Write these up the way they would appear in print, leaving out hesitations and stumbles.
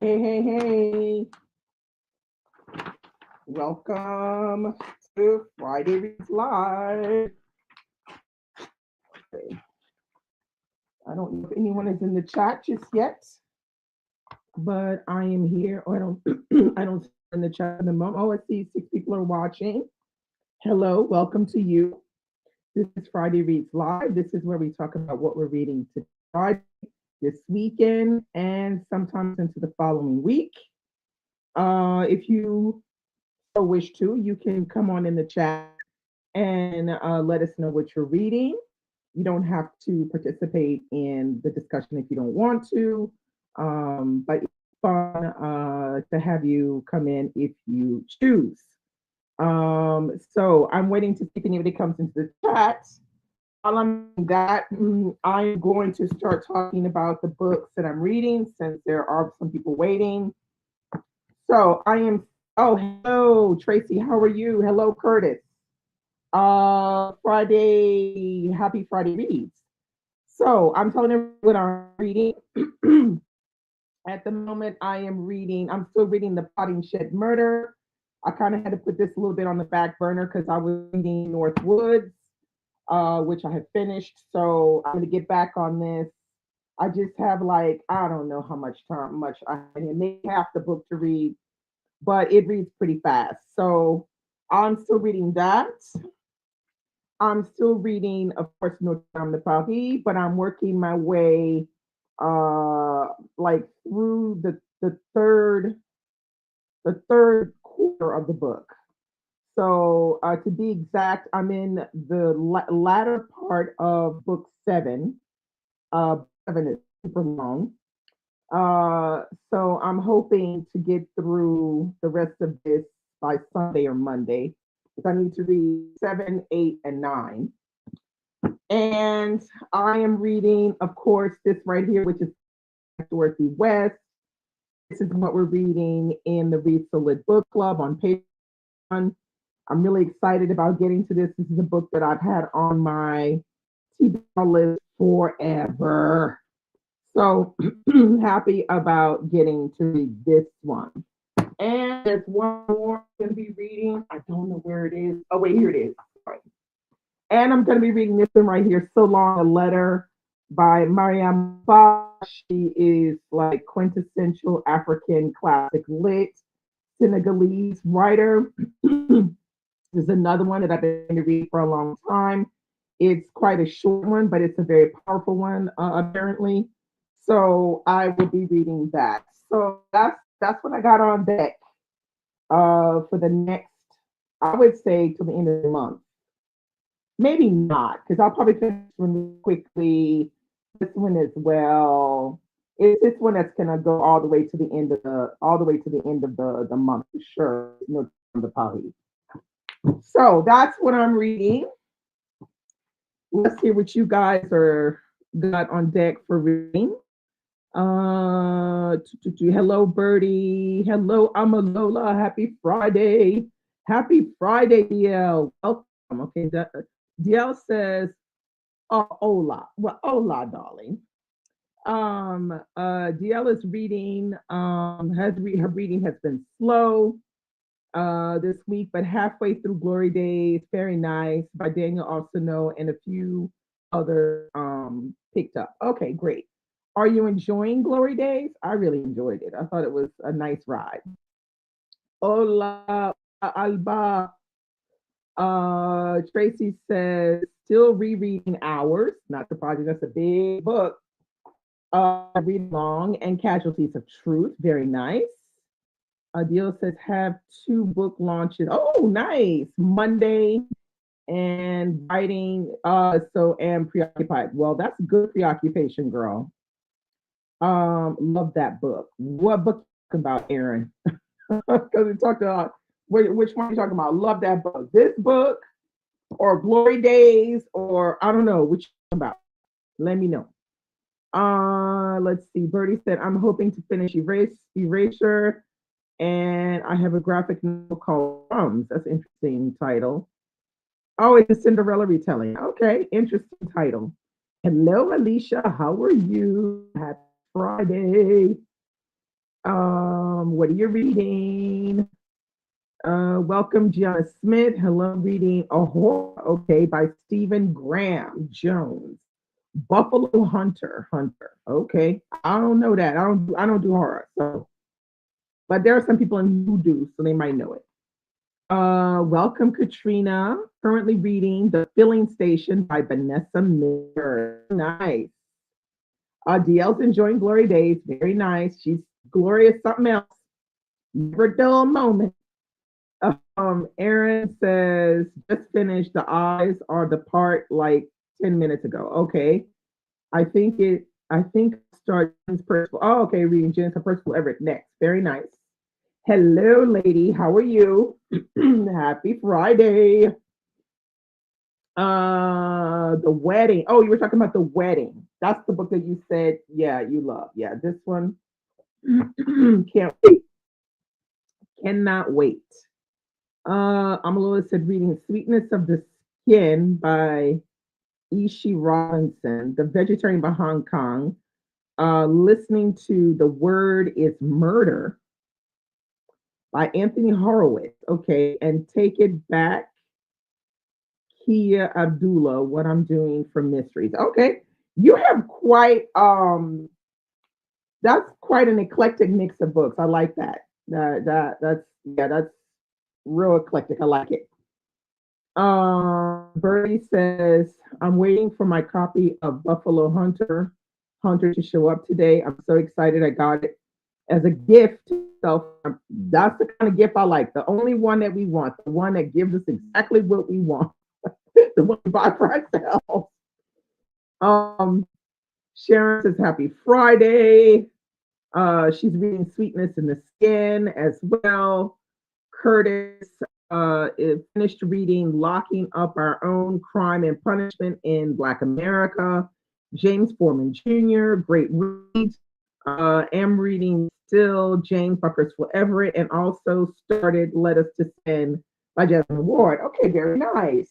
Hey, hey, hey. Welcome to Friday Reads Live. Okay. I don't know if anyone is in the chat just yet, but I am here. Oh, I don't I don't see in the chat at the moment. Oh, I see 6 people are watching. Hello, welcome to you. This is Friday Reads Live. This is where we talk about what we're reading today, this weekend, and sometimes into the following week. If you so wish to, you can come on in the chat and let us know what you're reading. You don't have to participate in the discussion if you don't want to, but it's fun to have you come in if you choose. So I'm waiting to see if anybody comes into the chat. While I'm doing that, I'm going to start talking about the books that I'm reading since there are some people waiting. So I am, oh, hello, Tracy, how are you? Hello, Curtis. Friday, happy Friday reads. So I'm telling you what I'm reading. At the moment, I'm still reading The Potting Shed Murder. I kind of had to put this a little bit on the back burner because I was reading North Woods, which I have finished. So I'm going to get back on this. I just have like, I don't know how much time, I maybe half the book to read, but it reads pretty fast. So I'm still reading that. I'm still reading, of course, Notre Dame de Paris, but I'm working my way like through the third quarter of the book. So to be exact, I'm in the latter part of book 7. 7 is super long. Uh, so I'm hoping to get through the rest of this by Sunday or Monday, because I need to read 7, 8, and 9. And I am reading, of course, this right here, which is Dorothy West. This is what we're reading in the Read So Lit Book Club on Patreon. I'm really excited about getting to this. This is a book that I've had on my TBR list forever. So happy about getting to read this one. And there's one more I'm going to be reading. I don't know where it is. Oh, wait, here it is. Sorry. And I'm going to be reading this one right here, So Long, a Letter by Mariam Ba. She is like quintessential African classic lit Senegalese writer. There's another one that I've been to read for a long time. It's quite a short one, but it's a very powerful one, apparently. So I will be reading that. So that's what I got on deck for the next, I would say, till the end of the month. Maybe not, because I'll probably finish one quickly. This one as well. It's this one that's gonna go all the way to the end of the month for sure. No, the poly. So that's what I'm reading. Let's hear what you guys are got on deck for reading. Hello, Birdie. Hello, Amalola. Happy Friday. Happy Friday, DL. Welcome. Okay, DL says, oh, hola. Well, hola, darling. DL is reading. Her reading has been slow this week, but halfway through Glory Days, very nice by Daniel Arsenault, and a few other picked up. Okay, great. Are you enjoying Glory Days? I really enjoyed it. I thought it was a nice ride. Hola, Alba. Tracy says, still rereading Hours. Not surprising, that's a big book. Read Long and Casualties of Truth. Very nice. Adil says, have 2 book launches. Oh, nice. Monday and writing. So am preoccupied. Well, that's good preoccupation, girl. Love that book. What book about, Aaron? Because we talked about which one are you talking about? Love that book. This book or Glory Days, or I don't know which about. Let me know. Let's see. Birdie said, I'm hoping to finish Erasure, and I have a graphic novel called Crumbs. That's an interesting title. Oh, it's a Cinderella retelling. Okay, interesting title. Hello, Alicia. How are you? Happy Friday. What are you reading? Welcome, Gianna Smith. Hello, reading Ahora, okay, by Stephen Graham Jones. Buffalo Hunter, Hunter. Okay, I don't know that. I don't do horror. So, but there are some people in who do, so they might know it. Welcome, Katrina. Currently reading The Filling Station by Vanessa Miller. Nice. DL's enjoying Glory Days. Very nice. She's glorious. Something else. Never dull moment. Aaron says, just finished. The eyes are the part like 10 minutes ago. Okay. I think start Jen's personal. Oh, okay, reading Jen's personal Everett next. Very nice. Hello, lady. How are you? Happy Friday. The wedding. Oh, you were talking about the wedding. That's the book that you said, yeah, you love. Yeah, this one. Can't wait. Cannot wait. Amalua said reading Sweetness of the Skin by Ishi Robinson, the vegetarian by Hong Kong. Listening to The Word is Murder by Anthony Horowitz. Okay, and Take It Back, Kia Abdullah, What I'm Doing for Mysteries. Okay, you have quite that's quite an eclectic mix of books. I like that. That's real eclectic. I like it. Bertie says, I'm waiting for my copy of Buffalo Hunter to show up today. I'm so excited. I got it as a gift. So that's the kind of gift I like. The only one that we want, the one that gives us exactly what we want, the one we buy for ourselves. Um, Sharon says, Happy Friday. She's reading Sweetness in the Skin as well. Curtis is finished reading Locking Up Our Own Crime and Punishment in Black America. James Foreman Jr., great read. Am reading still James by Christopher Everett, and also started Let Us Descend by Jasmine Ward. Okay, very nice.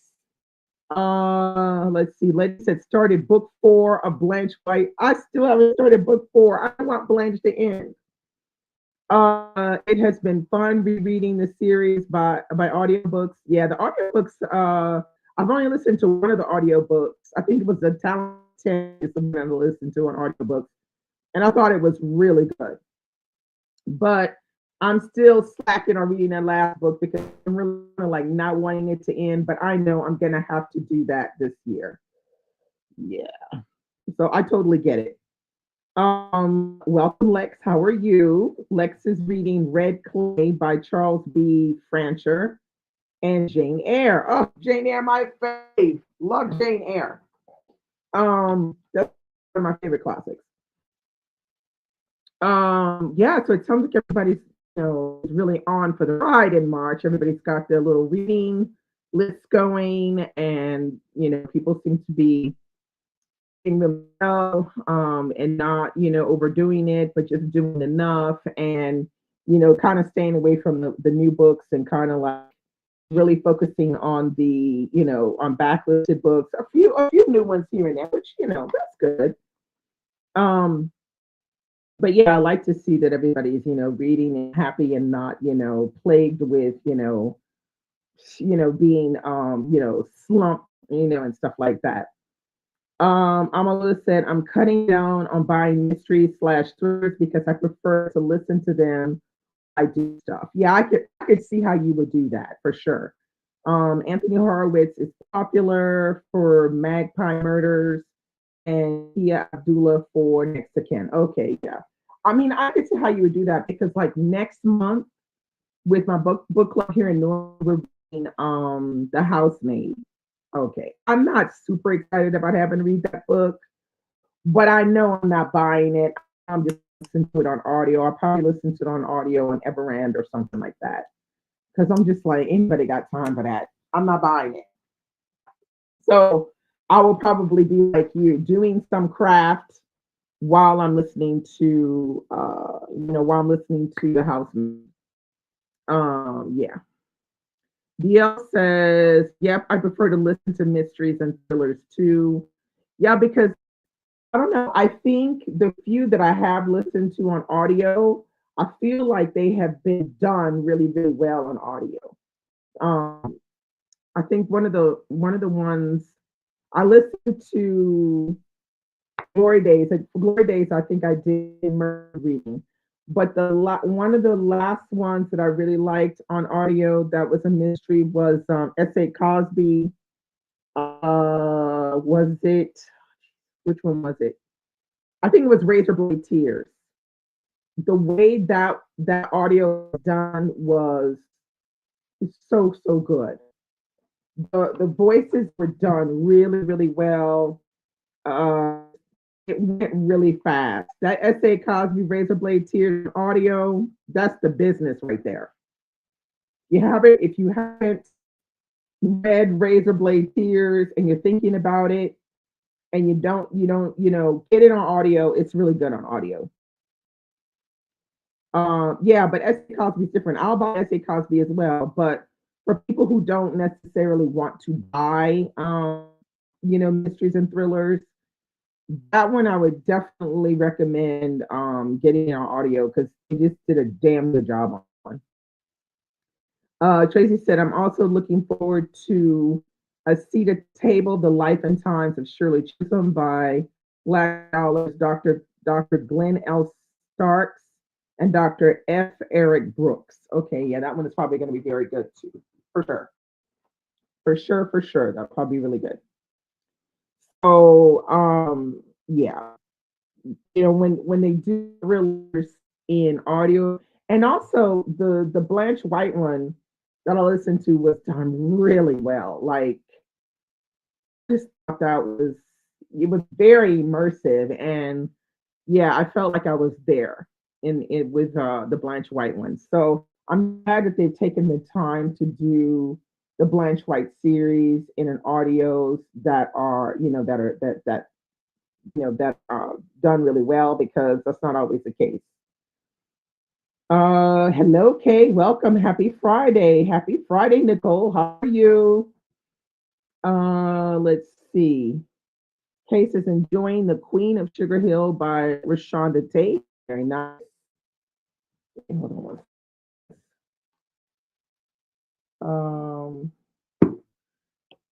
Let's see. Lady said started book 4 of Blanche White. I still haven't started book 4. I want Blanche to end. It has been fun rereading the series by audiobooks. Yeah, the audiobooks, I've only listened to one of the audiobooks. I think it was The Talent 10 is the one I listened to on audiobooks. And I thought it was really good. But I'm still slacking on reading that last book because I'm really like not wanting it to end. But I know I'm gonna have to do that this year. Yeah. So I totally get it. Welcome, Lex. How are you? Lex is reading Red Clay by Charles B. Francher and Jane Eyre. Oh, Jane Eyre, my fave. Love Jane Eyre. That's one of my favorite classics. Yeah, so it sounds like everybody's really on for the ride in March. Everybody's got their little reading lists going, and people seem to be them well, and not overdoing it, but just doing enough, and kind of staying away from the new books, and kind of like really focusing on the on backlisted books, a few new ones here and there, which that's good. um but yeah, I like to see that everybody's reading and happy, and not plagued with being slumped, and stuff like that. Amala said, I'm cutting down on buying mysteries slash thrillers because I prefer to listen to them. I do stuff. Yeah, I could see how you would do that for sure. Anthony Horowitz is popular for Magpie Murders, and Kia Abdullah for Next to Kin. Okay, yeah. I mean, I could see how you would do that because like next month with my book club here in North, we're reading The Housemaid. Okay. I'm not super excited about having to read that book, but I know I'm not buying it. I'm just listening to it on audio. I'll probably listen to it on audio on Everand or something like that. Because I'm just like, anybody got time for that? I'm not buying it. So I will probably be like you, doing some craft while I'm listening to the house. Yeah. DL says, yep, I prefer to listen to mysteries and thrillers too. Yeah, because I don't know. I think the few that I have listened to on audio, I feel like they have been done really, really well on audio. Um, I think one of the ones I listened to Glory Days. At Glory Days, I think I did immersive reading. But one of the last ones that I really liked on audio that was a mystery was S.A. Cosby. Was it, which one was it? I think it was Razorblade Tears. The way that audio was done was so so good. The voices were done really really well. Uh, it went really fast. That S.A. Cosby Razorblade Tears audio, that's the business right there. You have it. If you haven't read Razorblade Tears and you're thinking about it and you don't get it on audio, it's really good on audio. Yeah, but S.A. Cosby is different. I'll buy S.A. Cosby as well, but for people who don't necessarily want to buy, mysteries and thrillers, that one I would definitely recommend getting on audio because they just did a damn good job on. Tracy said, I'm also looking forward to A Seat at the Table, The Life and Times of Shirley Chisholm by Black Scholars, Dr. Glenn L. Starks and Dr. F. Eric Brooks. Okay, yeah, that one is probably going to be very good too, for sure. For sure, for sure. That'll probably be really good. So, yeah, when they do thrillers in audio, and also the Blanche White one that I listened to was done really well. Like, I just thought that was it was very immersive, and yeah, I felt like I was there in it with the Blanche White one. So I'm glad that they've taken the time to do the Blanche White series in an audios that are that are that done really well because that's not always the case. Hello, Kay. Welcome. Happy Friday. Happy Friday, Nicole. How are you? Let's see. Case is enjoying The Queen of Sugar Hill by Rashonda Tate. Very nice. Hold on one.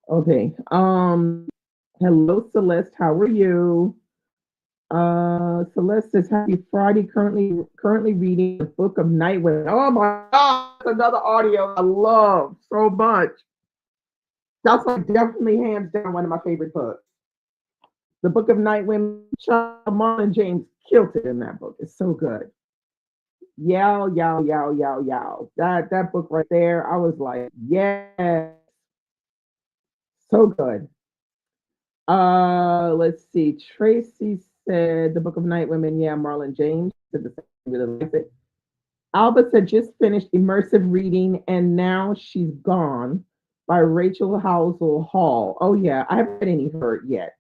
Okay. Hello, Celeste. How are you? Celeste says, Happy Friday. Currently reading the Book of Night Women. Oh my God, that's another audio I love so much. That's like definitely hands down one of my favorite books. The Book of Night Women. Marlon James killed it in that book. It's so good. Yow, yow, yow, yow, yow. That book right there, I was like, yeah, so good. Let's see. Tracy said the Book of Night Women. Yeah, Marlon James said the same. Really likes it. Alba said just finished immersive reading and now she's gone by Rachel Housel Hall. Oh yeah, I haven't read any of her yet.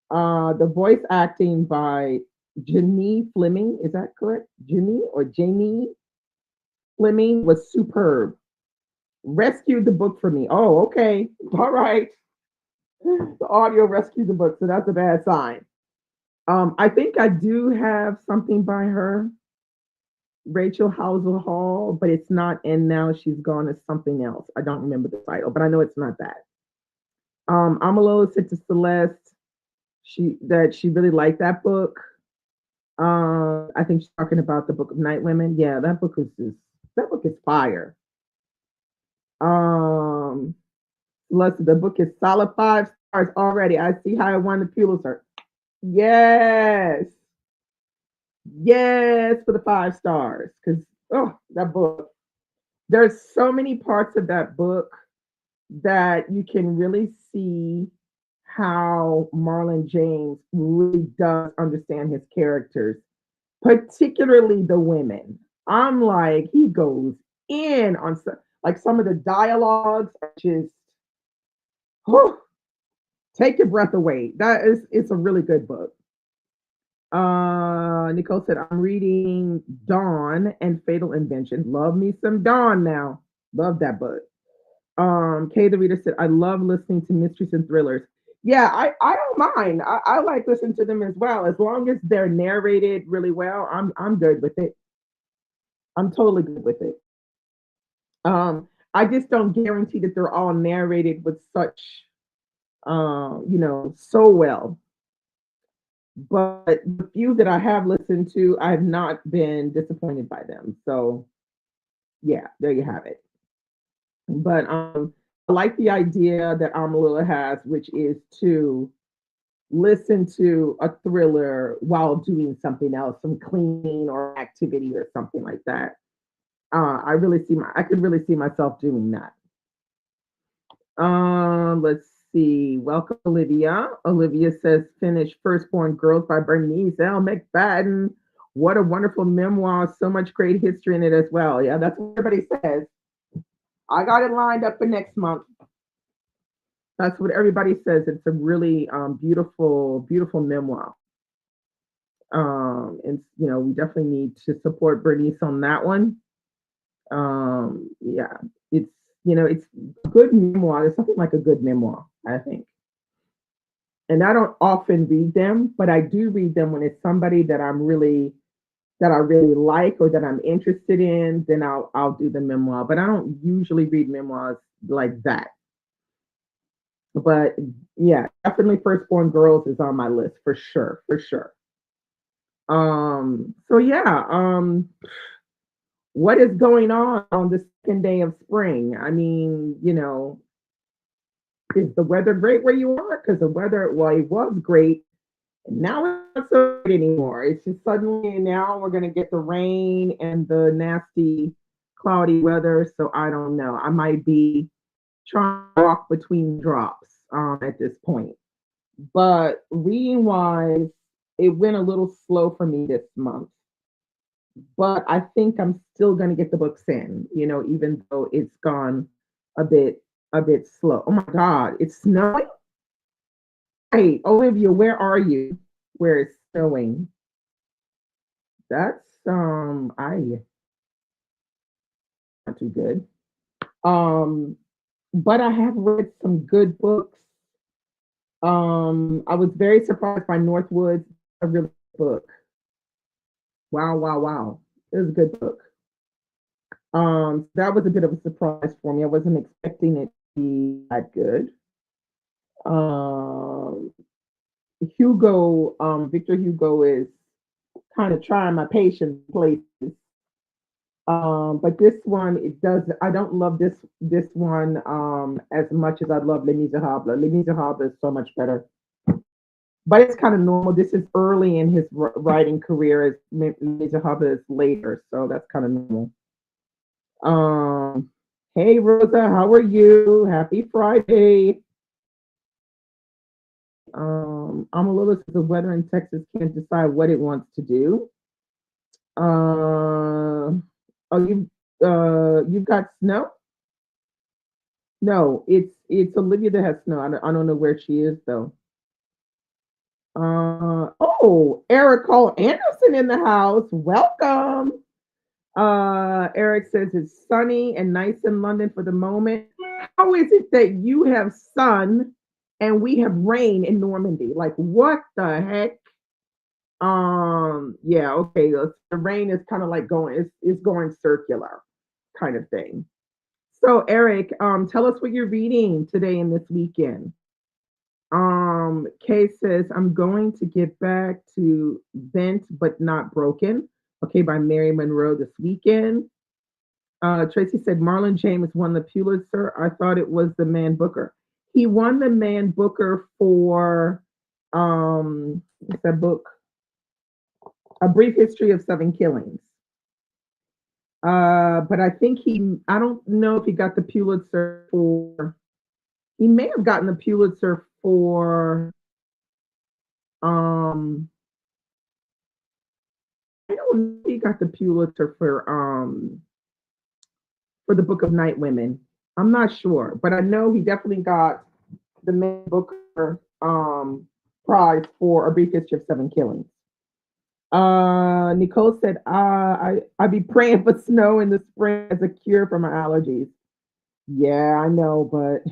The voice acting by Janine Fleming. Is that correct? Janine or Jamie Fleming was superb. Rescued the book for me. Oh, okay. All right. The audio rescued the book, so that's a bad sign. I think I do have something by her, Rachel Housel Hall, but it's not. And now she's gone as something else. I don't remember the title, but I know it's not that. Amalo said to Celeste, she really liked that book. I think she's talking about the Book of Night Women. Yeah, that book is fire. Um, Celeste, the book is solid 5 stars already. I see how it won the Pulitzer. Yes. Yes, for the 5 stars. Because that book. There's so many parts of that book that you can really see how Marlon James really does understand his characters, particularly the women. I'm like, he goes in on like some of the dialogues are just whew, take your breath away. It's a really good book. Nicole said, I'm reading Dawn and Fatal Invention. Love me some Dawn now. Love that book. Kay the reader said, I love listening to mysteries and thrillers. Yeah, I don't mind. I like listening to them as well. As long as they're narrated really well, I'm good with it. I'm totally good with it. I just don't guarantee that they're all narrated with such, so well. But the few that I have listened to, I have not been disappointed by them. So yeah, there you have it. But I like the idea that Amalila has, which is to listen to a thriller while doing something else, some cleaning or activity or something like that. I could really see myself doing that. Let's see. Welcome, Olivia. Olivia says, finish Firstborn Girls by Bernice L. McFadden. What a wonderful memoir. So much great history in it as well. Yeah, that's what everybody says. I got it lined up for next month. That's what everybody says. It's a really beautiful, beautiful memoir. And we definitely need to support Bernice on that one. Yeah, it's it's a good memoir. There's something like a good memoir, I think. And I don't often read them, but I do read them when it's somebody that I really like or that I'm interested in. Then I'll do the memoir. But I don't usually read memoirs like that. But yeah, definitely Firstborn Girls is on my list for sure, for sure. So yeah, what is going on the second day of spring? I mean, is the weather great where you are? Because the weather, well, it was great. And now it's not so great anymore. It's just suddenly now we're going to get the rain and the nasty cloudy weather. So I don't know. I might be trying to walk between drops at this point. But reading wise, it went a little slow for me this month. But I think I'm still going to get the books in, even though it's gone a bit slow. Oh my God, it's snowing. Hey, Olivia, where are you? Where it's snowing? That's I not too good. Um, but I have read some good books. I was very surprised by Northwoods, a really good book. Wow, wow, wow. It was a good book. That was a bit of a surprise for me. I wasn't expecting it to be that good. Um, Victor Hugo is kind of trying my patience places. But this one, it does. I don't love this one as much as I love Les Miserables. Les Miserables is so much better, but it's kind of normal. This is early in his writing career. As Les Miserables is later, so that's kind of normal. Um, hey Rosa, how are you? Happy Friday. I'm a little the weather in Texas can't decide what it wants to do. Oh, you've got snow? No, it's Olivia that has snow. I don't know where she is though. Oh, Eric Cole Anderson in the house. Welcome. Eric says it's sunny and nice in London for the moment. How is it that you have sun and we have rain in Normandy? Like what the heck? Yeah, okay. The rain is kind of like it's going circular kind of thing. So Eric, tell us what you're reading today and this weekend. Kay says, I'm going to get back to Bent but Not Broken. Okay, by Mary Monroe this weekend. Tracy said Marlon James won the Pulitzer. I thought it was the Man Booker. He won the Man Booker for what's that book? A Brief History of Seven Killings. But I don't know if he got the Pulitzer for, he may have gotten the Pulitzer for, um, I don't know if he got the Pulitzer for the Book of Night Women. I'm not sure, but I know he definitely got the Man Booker prize for A Brief History of Seven Killings. Nicole said, I be praying for snow in the spring as a cure for my allergies. Yeah, I know, but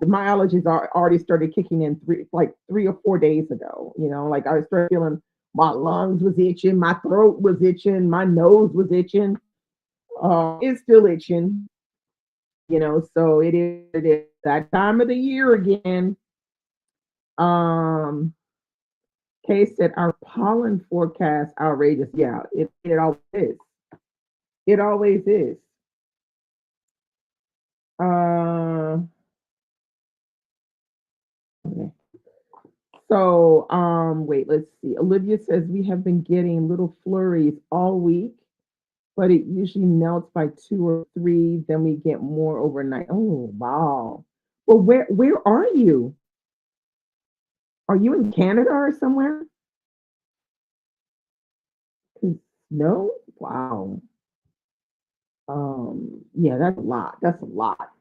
my allergies are already started kicking in 3 or 4 days ago. Like I started feeling my lungs was itching, my throat was itching, my nose was itching. It's still itching, so it is that time of the year again. Um, Kay said our pollen forecast outrageous. Yeah, it always is. It always is. Uh, okay. So, wait, let's see. Olivia says we have been getting little flurries all week, but it usually melts by 2 or 3. Then we get more overnight. Oh, wow. Well, where are you? Are you in Canada or somewhere? 'Cause no, wow. Yeah, that's a lot. That's a lot.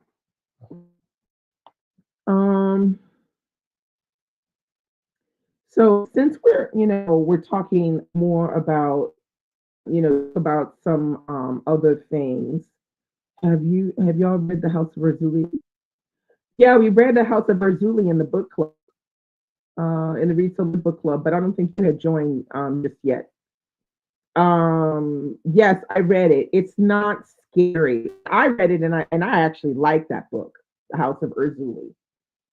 Um, so since we're talking more about, about some other things. Have y'all read The House of Verzuli? Yeah, we read The House of Verzuli in the book club, in the Read Silver book club, but I don't think you had joined just yet. Yes, I read it. It's not scary. I read it and I actually like that book, The House of Verzuli.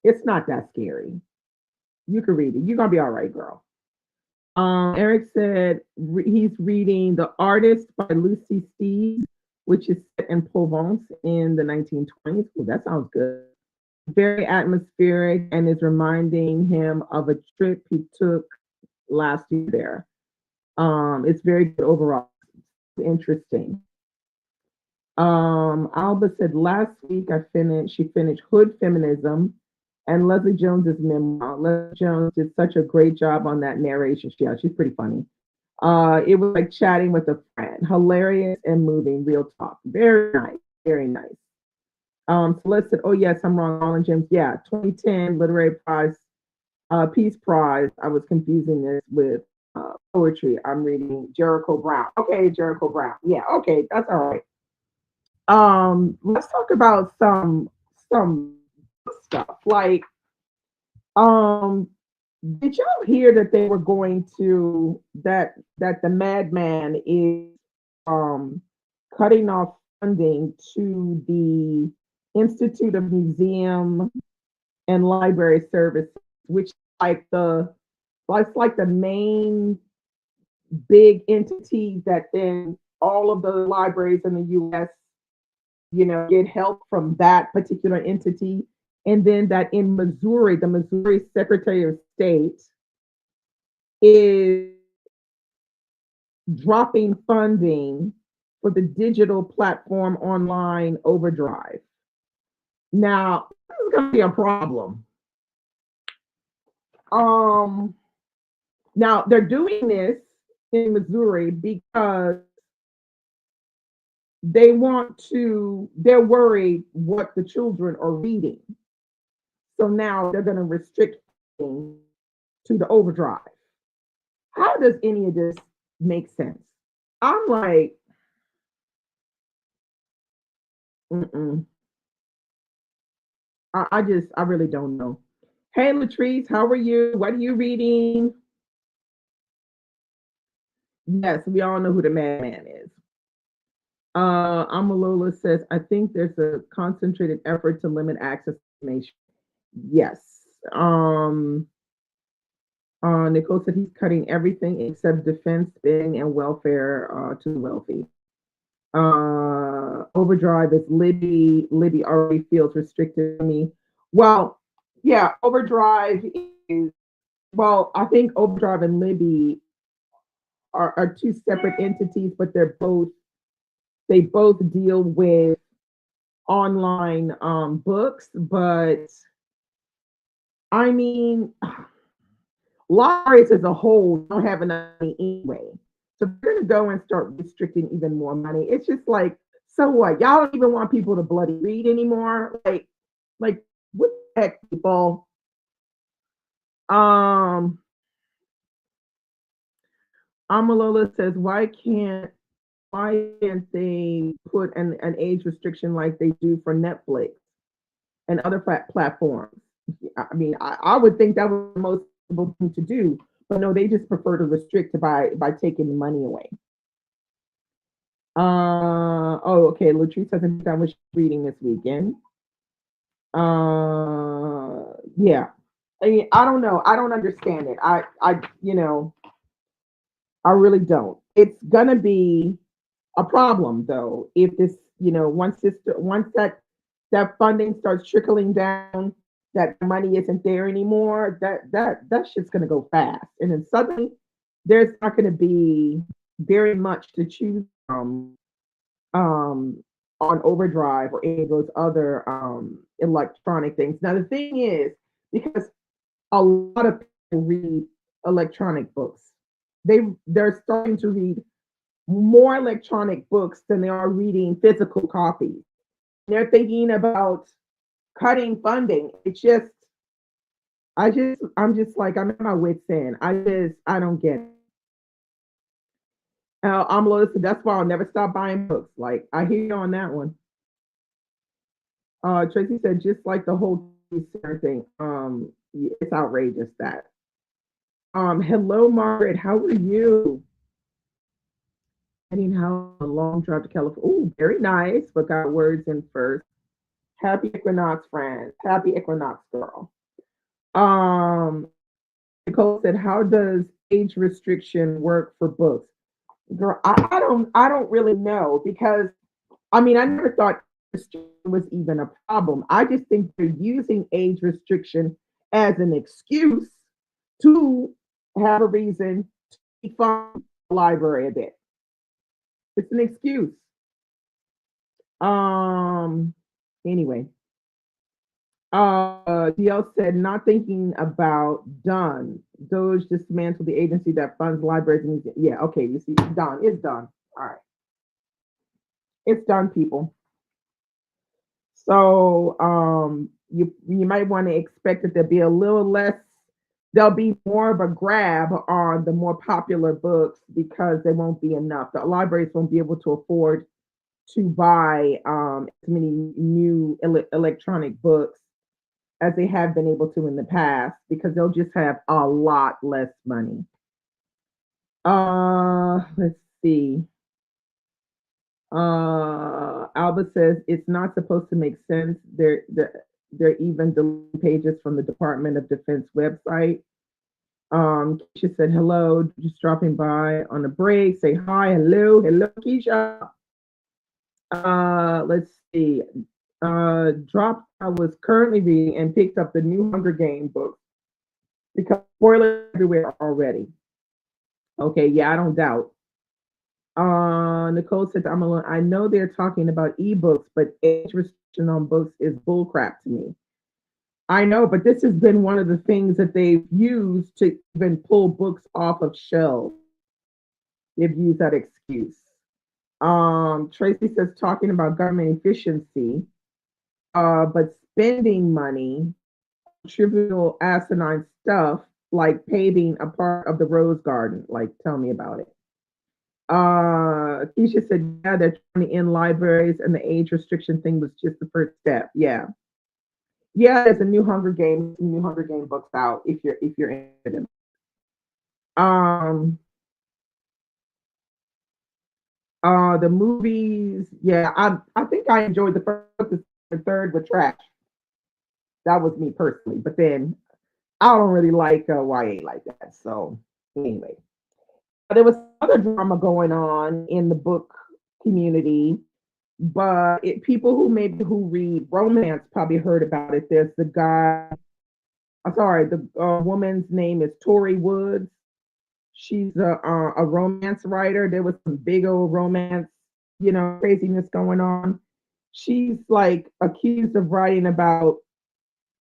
It's not that scary. You can read it. You're gonna be all right, girl. Eric said he's reading The Artist by Lucy Steeves, which is set in Provence in the 1920s. Well, that sounds good. Very atmospheric and is reminding him of a trip he took last year there. It's very good overall. Interesting. Alba said last week she finished Hood Feminism and Leslie Jones's memoir. Leslie Jones did such a great job on that narration. She's pretty funny. It was like chatting with a friend, hilarious and moving, real talk. Very nice, very nice. Celeste said, "Oh yes, I'm wrong. Roland James, yeah, 2010 Literary Prize, Peace Prize. I was confusing this with poetry. I'm reading Jericho Brown. Okay, Jericho Brown. Yeah, okay, that's all right. Let's talk about some stuff. Like, um, did y'all hear that they were going to that the Madman is um cutting off funding to the Institute of Museum and Library Services, which is like the main big entity that then all of the libraries in the US, get help from that particular entity. And then that in Missouri, the Missouri Secretary of State is dropping funding for the digital platform online Overdrive. Now, this is going to be a problem. Um, Now, they're doing this in Missouri because they're worried what the children are reading. So now they're going to restrict to the Overdrive. How does any of this make sense? I'm like, mm-mm. I really don't know. Hey, Latrice, how are you? What are you reading? Yes, we all know who the madman is. Amalola says, I think there's a concentrated effort to limit access to information. Yes. Um, Nicole said he's cutting everything except defense spending and welfare to the wealthy. Overdrive is Libby already feels restricted to me. Well, yeah, Overdrive is, well, I think Overdrive and Libby are two separate entities, but they both deal with online books. But I mean, libraries as a whole don't have enough money anyway. So they're gonna go and start restricting even more money. It's just like, so what? Y'all don't even want people to bloody read anymore. Like what the heck, people? Um, Amalola says, why can't they put an age restriction like they do for Netflix and other platforms? I mean, I would think that was the most sensible thing to do, but no, they just prefer to restrict by taking the money away. Oh, okay. Latrice hasn't done what she's reading this weekend. Yeah. I mean, I don't know. I don't understand it. I really don't. It's gonna be a problem though if this, once that funding starts trickling down, that money isn't there anymore. That shit's gonna go fast, and then suddenly there's not gonna be very much to choose from um, on Overdrive or any of those other electronic things. Now the thing is, because a lot of people read electronic books, they're starting to read more electronic books than they are reading physical copies. They're thinking about cutting funding. I'm just like, I'm at my wits end. I don't get it. I'm Lois, that's why I'll never stop buying books. Like, I hear you on that one. Tracy said, just like the whole thing, yeah, it's outrageous that. Hello, Margaret. How are you? Heading how a long drive to California. Oh, very nice. But got words in first. Happy Equinox, friends. Happy Equinox, girl. Um, Nicole said, "How does age restriction work for books?" Girl, I don't really know because I mean I never thought restriction was even a problem. I just think they're using age restriction as an excuse to have a reason to fund the library a bit. It's an excuse. Um. Anyway, DL said, not thinking about done. Doge dismantled the agency that funds libraries and museums. Yeah, okay, you see, done. It's done. All right, it's done, people. So you might want to expect that there'll be a little less. There'll be more of a grab on the more popular books because there won't be enough. The libraries won't be able to afford to buy as many new electronic books as they have been able to in the past because they'll just have a lot less money. Let's see. Albert says it's not supposed to make sense. They're even deleting pages from the Department of Defense website. Keisha said hello, just dropping by on a break. Say hi, hello, Keisha. Let's see. Dropped. I was currently reading and picked up the new Hunger Game book because spoilers everywhere already. Okay, yeah, I don't doubt. Nicole said, I'm alone. I know they're talking about ebooks, but age restriction on books is bullcrap to me. I know, but this has been one of the things that they've used to even pull books off of shelves. They've used that excuse. Tracy says, talking about government efficiency, but spending money, trivial asinine stuff like paving a part of the rose garden. Like, tell me about it. Keisha said, yeah, they're trying to end libraries and the age restriction thing was just the first step. Yeah. Yeah, there's a new Hunger Game books out if you're interested in. Um the movies, yeah, I think I enjoyed the first, the third with trash. That was me personally. But then I don't really like YA like that. So anyway. There was other drama going on in the book community, but people who read romance probably heard about it. There's the guy. I'm sorry, the woman's name is Tori Woods. She's a romance writer. There was some big old romance, craziness going on. She's like accused of writing about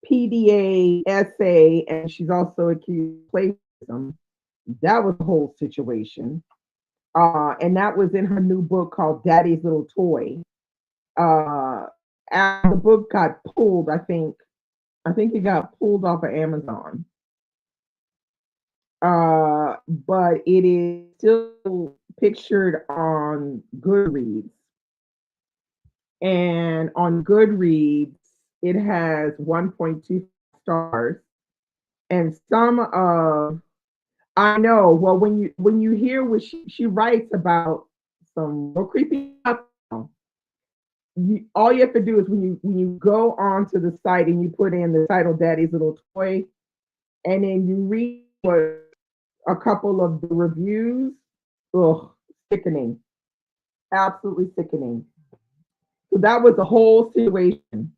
PDA essay, and she's also accused of plagiarism. That was the whole situation. And that was in her new book called Daddy's Little Toy. And the book got pulled, I think it got pulled off of Amazon. But it is still pictured on Goodreads. And on Goodreads, it has 1.2 stars. And some of I know. Well, when you hear what she writes about some real creepy stuff, all you have to do is when you go onto the site and you put in the title Daddy's Little Toy, and then you read what a couple of the reviews. Ugh, sickening, absolutely sickening. So that was the whole situation.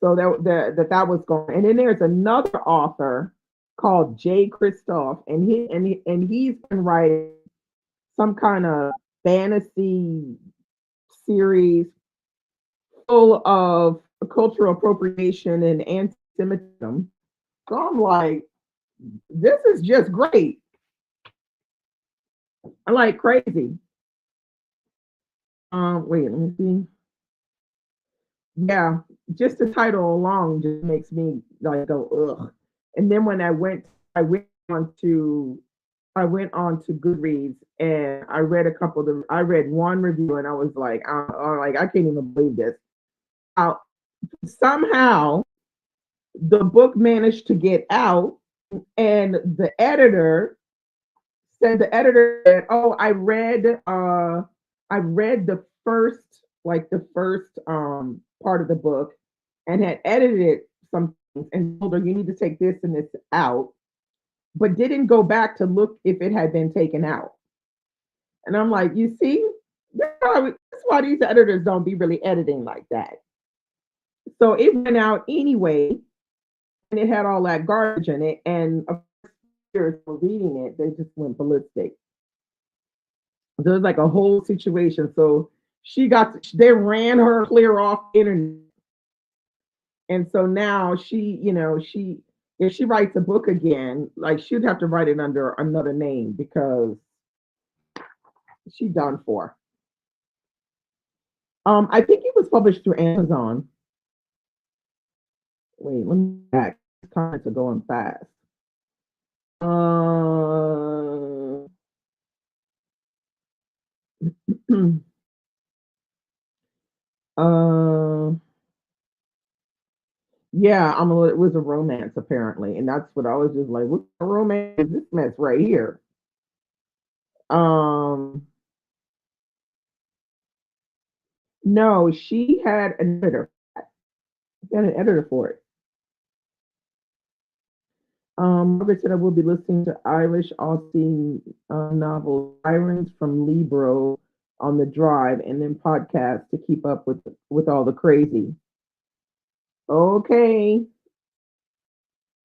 So that was going. And then there's another author called Jay Kristoff, and he's been writing some kind of fantasy series full of cultural appropriation and anti-Semitism. So I'm like, this is just great. I like crazy. Wait, let me see. Yeah, just the title alone just makes me like go ugh. And then when on to I went on to Goodreads and I read one review and I was like, I can't even believe this. Uh, Somehow the book managed to get out, and the editor said, "Oh, I read the first part of the book and had edited some things and told her you need to take this and this out, but didn't go back to look if it had been taken out." And I'm like, you see, that's why these editors don't be really editing like that. So it went out anyway, and it had all that garbage in it, and of course, for reading it, they just went ballistic. There was like a whole situation. So they ran her clear off the internet. And so now if she writes a book again, like she'd have to write it under another name because she done for. I think it was published through Amazon. Wait, let me back. Comments are going fast. Uh, uh, yeah, it was a romance apparently, and that's what I was just like, what romance is this mess right here? Um, no, she had an editor. She had an editor for it. Margaret said I will be listening to Irish Aussie novel Sirens from Libro on the drive, and then podcast to keep up with all the crazy. Okay,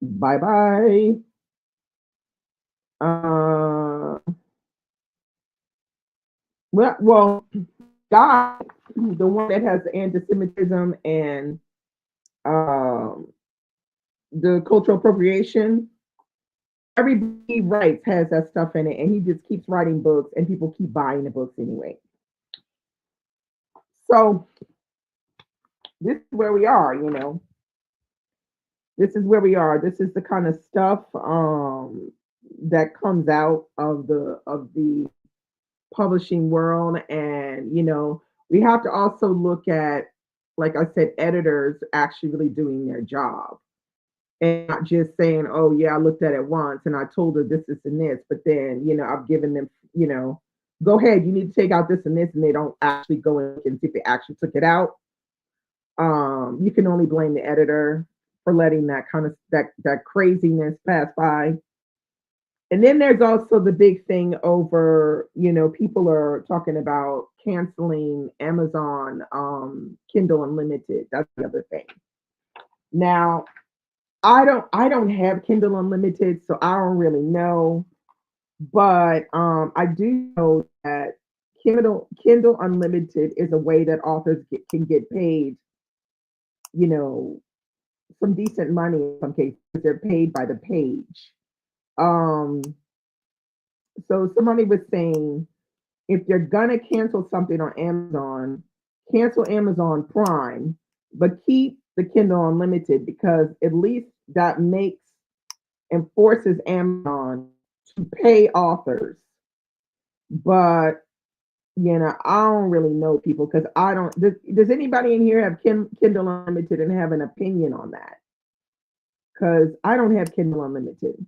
bye bye. Uh, well, God, the one that has the anti-Semitism and um, the cultural appropriation. Everybody he writes has that stuff in it, and he just keeps writing books, and people keep buying the books anyway. So this is where we are, you know. This is where we are. This is the kind of stuff that comes out of the publishing world, and we have to also look at, like I said, editors actually really doing their job and not just saying, "Oh yeah, I looked at it once and I told her this and this," but then I've given them, go ahead, you need to take out this and this, and they don't actually go in and see if they actually took it out. You can only blame the editor for letting that kind of that craziness pass by. And then there's also the big thing over, people are talking about canceling Amazon Kindle Unlimited. That's the other thing. Now, I don't have Kindle Unlimited, so I don't really know. But I do know that Kindle Unlimited is a way that authors can get paid, you know, some decent money in some cases. They're paid by the page. Um, so somebody was saying if you're gonna cancel something on Amazon, cancel Amazon Prime, but keep the Kindle Unlimited because at least that makes and forces Amazon to pay authors. But I don't really know people because I don't. Does anybody in here have Kindle Unlimited and have an opinion on that? Because I don't have Kindle Unlimited.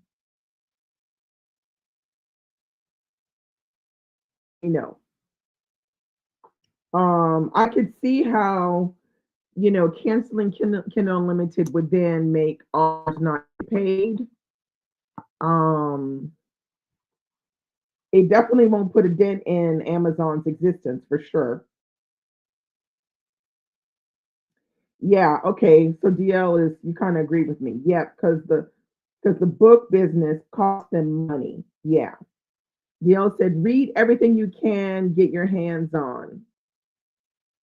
You know. I could see how, canceling Kindle Unlimited would then make ours not paid. Um, it definitely won't put a dent in Amazon's existence for sure. Yeah, okay. So DL is you kind of agree with me. Yeah, because the book business costs them money. Yeah. DL said read everything you can get your hands on.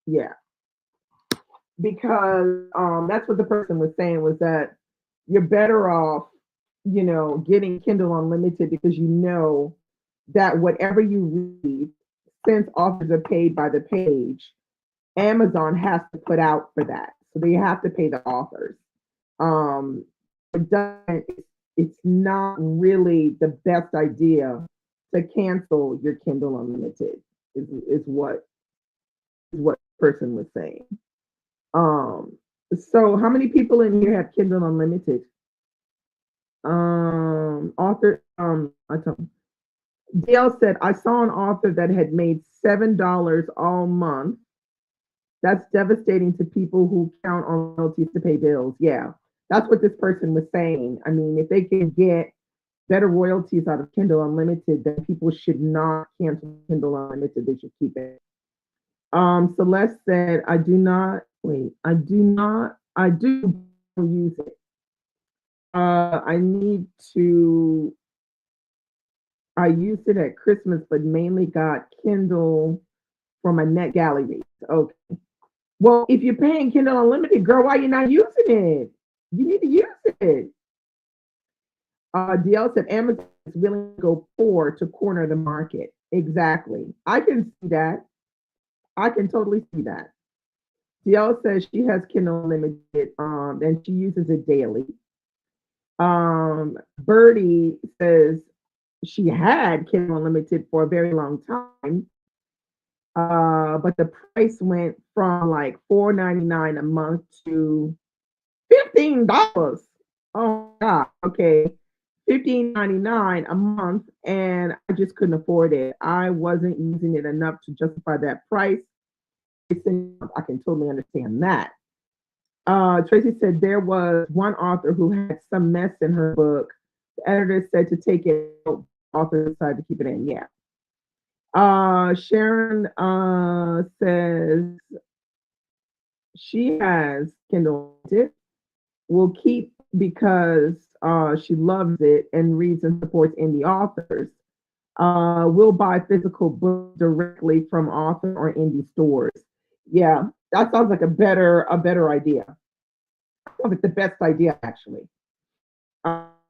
Yeah. Because that's what the person was saying was that you're better off, getting Kindle Unlimited because you know that whatever you read, since authors are paid by the page, Amazon has to put out for that. So they have to pay the authors. Um, it doesn't, it's not really the best idea to cancel your Kindle Unlimited, is what the person was saying. Um, so how many people in here have Kindle Unlimited? Author, I don't, Dale said, I saw an author that had made $7 all month. That's devastating to people who count on royalties to pay bills. Yeah, that's what this person was saying. I mean, if they can get better royalties out of Kindle Unlimited, then people should not cancel Kindle Unlimited. They should keep it. Celeste said, I do use it. I need to, I used it at Christmas, but mainly got Kindle for my net gallery. Okay. Well, if you're paying Kindle Unlimited, girl, why you not using it? You need to use it. DL said Amazon is willing to go poor to corner the market. Exactly. I can see that. I can totally see that. DL says she has Kindle Unlimited, and she uses it daily. Birdie says she had Kindle Unlimited for a very long time, but the price went from like $4.99 a month to $15. Oh my God. Okay. 15.99 a month, and I just couldn't afford it. I wasn't using it enough to justify that price. I can totally understand that. Tracy said there was one author who had some mess in her book. The editor said to take it out. Author decided to keep it in. Yeah. Sharon says she has Kindle. Will keep because she loves it and reads and supports indie authors. Will buy physical books directly from author or indie stores. Yeah, that sounds like a better idea. Sounds like the best idea actually.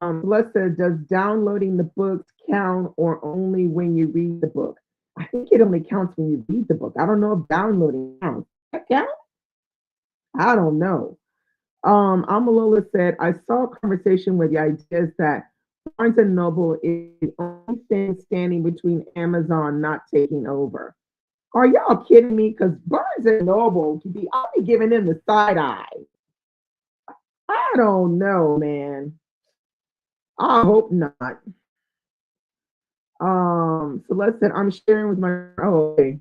Let's say, does downloading the books count or only when you read the book? I think it only counts when you read the book. I don't know if downloading counts. That count? I don't know. Amalola said, I saw a conversation where the idea is that Barnes and Noble is the only thing standing between Amazon not taking over. Are y'all kidding me? Because Barnes and Noble I'll be giving them the side eye. I don't know, man. I hope not. Celeste said, I'm sharing with my, oh, okay.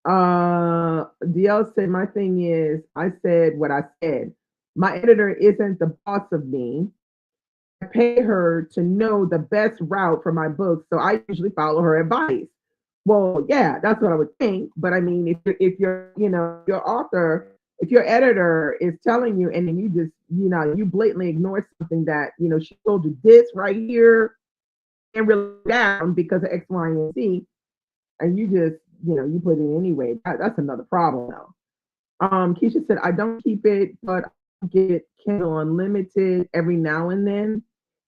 DL said, my thing is, I said what I said. My editor isn't the boss of me. I pay her to know the best route for my book, so I usually follow her advice. Well, yeah, that's what I would think. But I mean, if you're your author, if your editor is telling you, and then you just you blatantly ignore something that she told you this right here and really down because of X, Y, and Z, and you just you put it anyway. That's another problem though. Keisha said, I don't keep it, but I get Kindle Unlimited every now and then.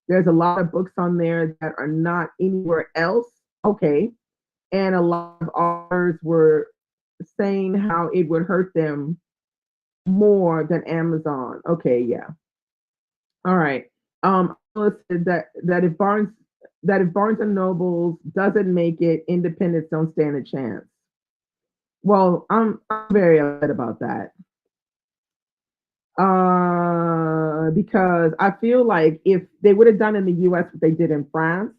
There's a lot of books on there that are not anywhere else. Okay. And a lot of authors were saying how it would hurt them more than Amazon. Okay, yeah. All right. Said that if Barnes and Nobles doesn't make it, independents don't stand a chance. Well, I'm very upset about that. Because I feel like if they would have done in the US what they did in France,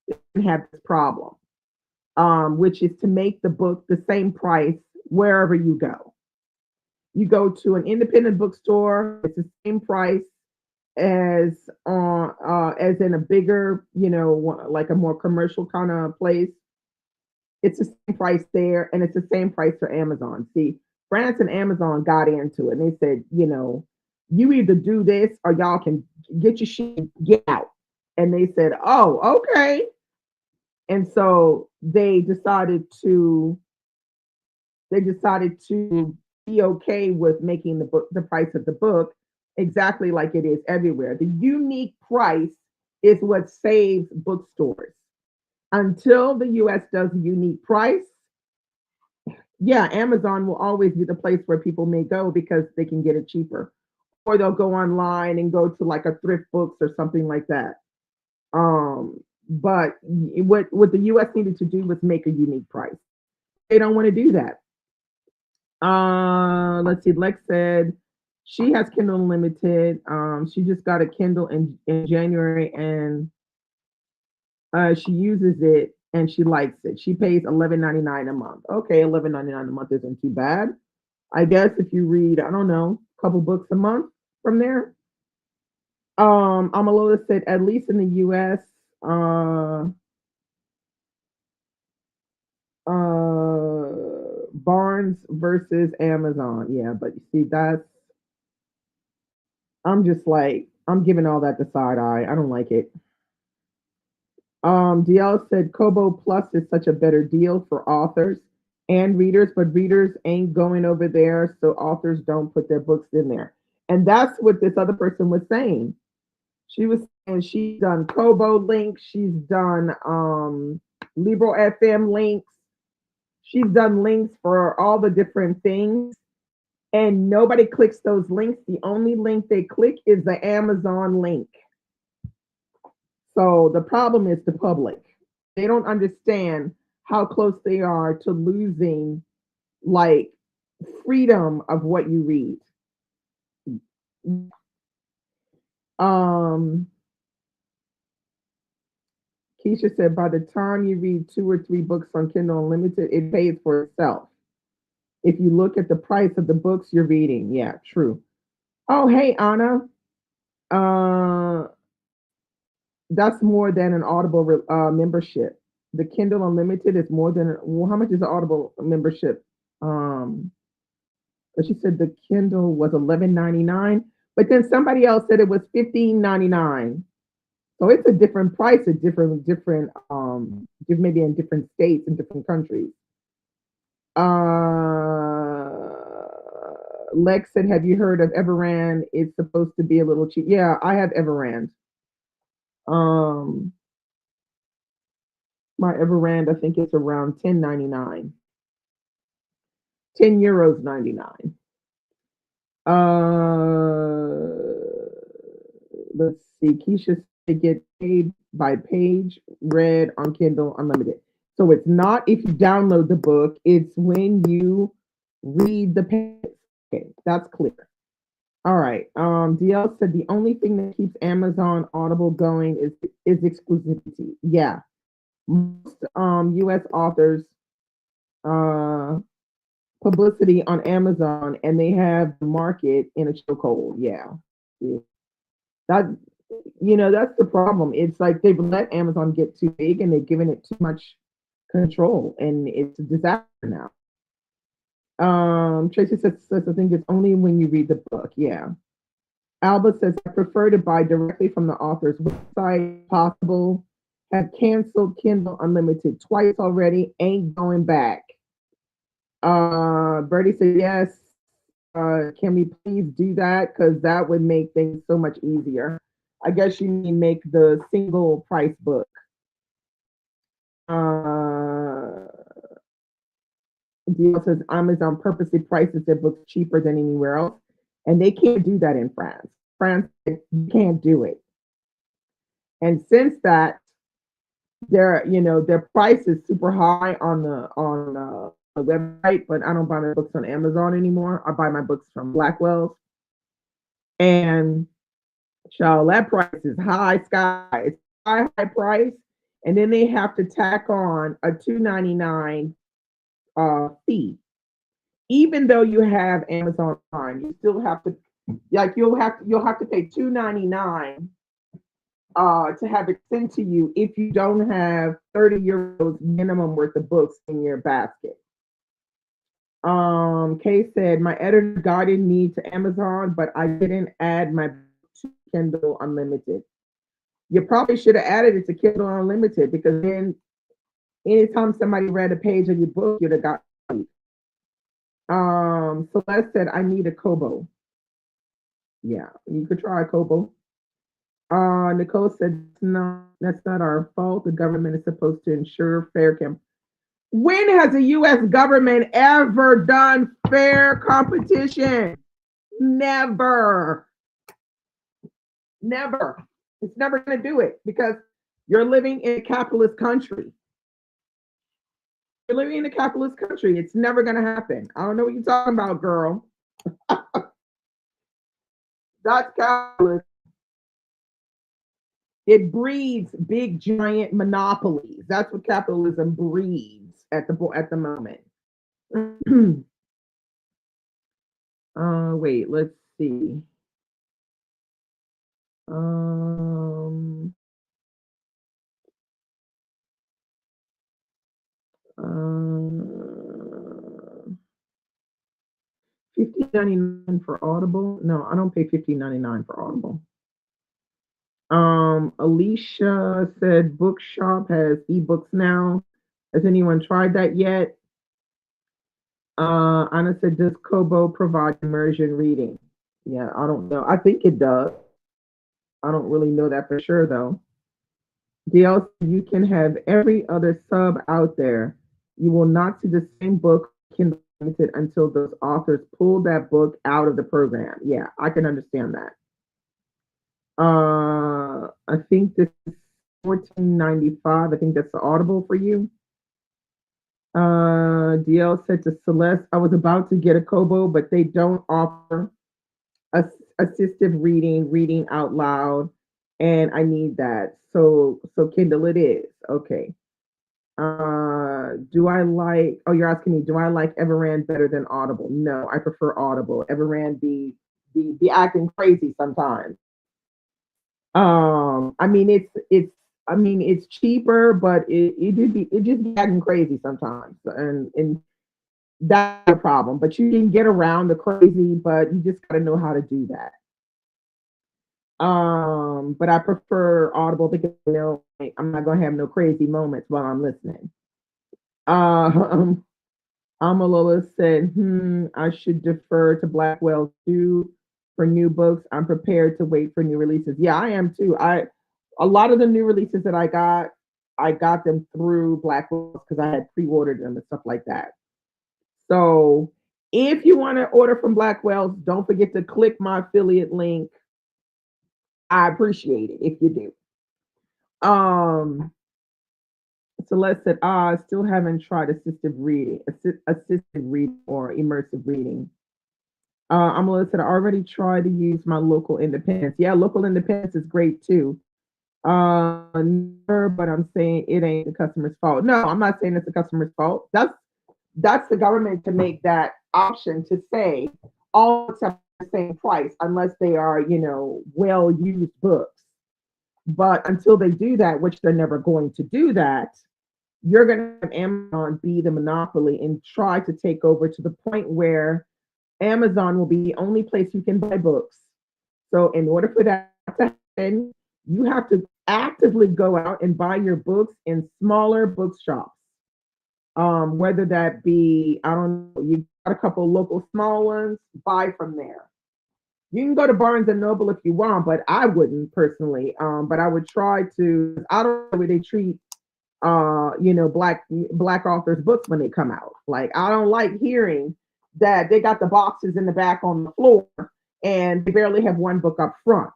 they wouldn't have this problem, which is to make the book the same price wherever you go. You go to an independent bookstore, it's the same price as in a bigger, like a more commercial kind of place. It's the same price there, and it's the same price for Amazon. See, France and Amazon got into it, and they said, you either do this or y'all can get your shit, get out. And they said, oh, okay. And so they decided to be okay with making the price of the book exactly like it is everywhere. The unique price is what saves bookstores. Until the US does a unique price, yeah, Amazon will always be the place where people may go because they can get it cheaper. Or they'll go online and go to like a thrift books or something like that. But what the US needed to do was make a unique price. They don't want to do that. Let's see. Lex said she has Kindle Unlimited. She just got a Kindle in January, and she uses it and she likes it. She pays $11.99 a month. Okay, $11.99 a month isn't too bad. I guess if you read, I don't know, a couple books a month from there. Amalola said at least in the US, Barnes versus Amazon. Yeah, but you see, I'm just like, I'm giving all that the side eye. I don't like it. DL said Kobo Plus is such a better deal for authors and readers, but readers ain't going over there, so authors don't put their books in there. And that's what this other person was saying. She was saying she's done Kobo links, she's done Libro FM links, she's done links for all the different things, and nobody clicks those links. The only link they click is the Amazon link. So the problem is the public. They don't understand how close they are to losing like freedom of what you read. Um, Keisha said by the time you read 2 or 3 books on Kindle Unlimited, it pays for itself. If you look at the price of the books you're reading, yeah, true. Oh, hey, Anna. Uh, that's more than an Audible membership. The Kindle Unlimited is more than, well, how much is the Audible membership? But she said the Kindle was $11.99, but then somebody else said it was $15.99. So it's a different price, a different maybe in different states and different countries. Lex said, "Have you heard of Everand? It's supposed to be a little cheap." Yeah, I have Everand. Um, my Everand, I think it's around 10.99, €10 99. Let's see. Keisha said get paid by page read on Kindle Unlimited. So it's not if you download the book; it's when you read the page. Okay, that's clear. All right. DL said the only thing that keeps Amazon Audible going is exclusivity. Yeah, most U.S. authors publicity on Amazon, and they have the market in a chokehold. Yeah, that that's the problem. It's like they've let Amazon get too big, and they've given it too much control, and it's a disaster now. Tracy says I think it's only when you read the book. Yeah. Alba says I prefer to buy directly from the author's website. Possible. Have canceled Kindle Unlimited twice already. Ain't going back. Bertie said yes. Can we please do that? Because that would make things so much easier. I guess you need to make the single price book. Deal says Amazon purposely prices their books cheaper than anywhere else, and they can't do that in France. France can't do it. And since that, their price is super high on the website, but I don't buy my books on Amazon anymore. I buy my books from Blackwell's, and child, that price is high sky. It's high price, and then they have to tack on a $2.99 fee. even though you have Amazon Prime, you still have to, like, you'll have to pay $2.99 to have it sent to you if you don't have 30 euros minimum worth of books in your basket. Kay said my editor guided me to Amazon, but I didn't add my book to Kindle Unlimited. You probably should have added it to Kindle Unlimited, because then anytime somebody read a page of your book, you'd have got it. Celeste said I need a Kobo. Yeah, you could try a Kobo. Nicole said that's not our fault. The government is supposed to ensure fair camp. When has the U.S. government ever done fair competition? Never. Never. It's never going to do it, because you're living in a capitalist country. You're living in a capitalist country. It's never going to happen. I don't know what you're talking about, girl. That's capitalist. It breeds big giant monopolies. That's what capitalism breeds at the moment. Wait, let's see. Um, uh, 15.99 for Audible. No, I don't pay 15.99 for Audible. Alicia said Bookshop has ebooks now. Has anyone tried that yet? Anna said, does Kobo provide immersion reading? Yeah, I don't know. I think it does. I don't really know that for sure though. DL, you can have every other sub out there. You will not see the same book Kindle Unlimited until those authors pull that book out of the program. Yeah, I can understand that. I think this is 14.95. I think that's the Audible for you. DL said to Celeste, I was about to get a Kobo, but they don't offer assistive reading out loud, and I need that. So Kindle it is. Okay. Do I like? Oh, you're asking me. Do I like Everand better than Audible? No, I prefer Audible. Everand be acting crazy sometimes. I mean it's cheaper, but it just be acting crazy sometimes, and that's a problem. But you can get around the crazy, but you just gotta know how to do that. But I prefer Audible because like, I'm not gonna have no crazy moments while I'm listening. Um, Amalola said, I should defer to Blackwell too for new books. I'm prepared to wait for new releases. Yeah, I am too. A lot of the new releases that I got them through Blackwell because I had pre-ordered them and stuff like that. So if you want to order from Blackwell, don't forget to click my affiliate link. I appreciate it if you do. Celeste said, I still haven't tried assisted reading or immersive reading. Amala said, I already tried to use my local independence. Yeah, local independence is great too. Never, but I'm saying it ain't the customer's fault. No, I'm not saying it's the customer's fault. That's the government to make that option to say all accept the same price unless they are, well used books. But until they do that, which they're never going to do that, you're going to have Amazon be the monopoly and try to take over to the point where Amazon will be the only place you can buy books. So, in order for that to happen, you have to actively go out and buy your books in smaller bookshops. Whether that be, I don't know, you got a couple local small ones, buy from there. You can go to Barnes and Noble if you want, but I wouldn't personally. But I would try to. I don't know the way they treat black authors books when they come out. Like I don't like hearing that they got the boxes in the back on the floor and they barely have one book up front.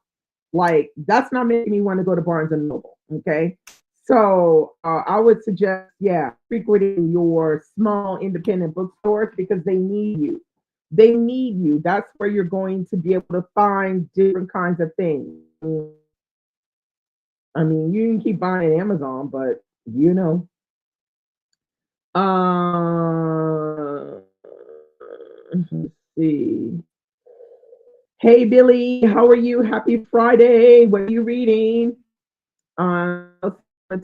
Like that's not making me want to go to Barnes and Noble. Okay. So I would suggest, yeah, frequenting your small independent bookstores because they need you. They need you. That's where you're going to be able to find different kinds of things. I mean, you can keep buying Amazon, but you know. Uh, Let's see. Hey Billy, how are you? Happy Friday. What are you reading? I'll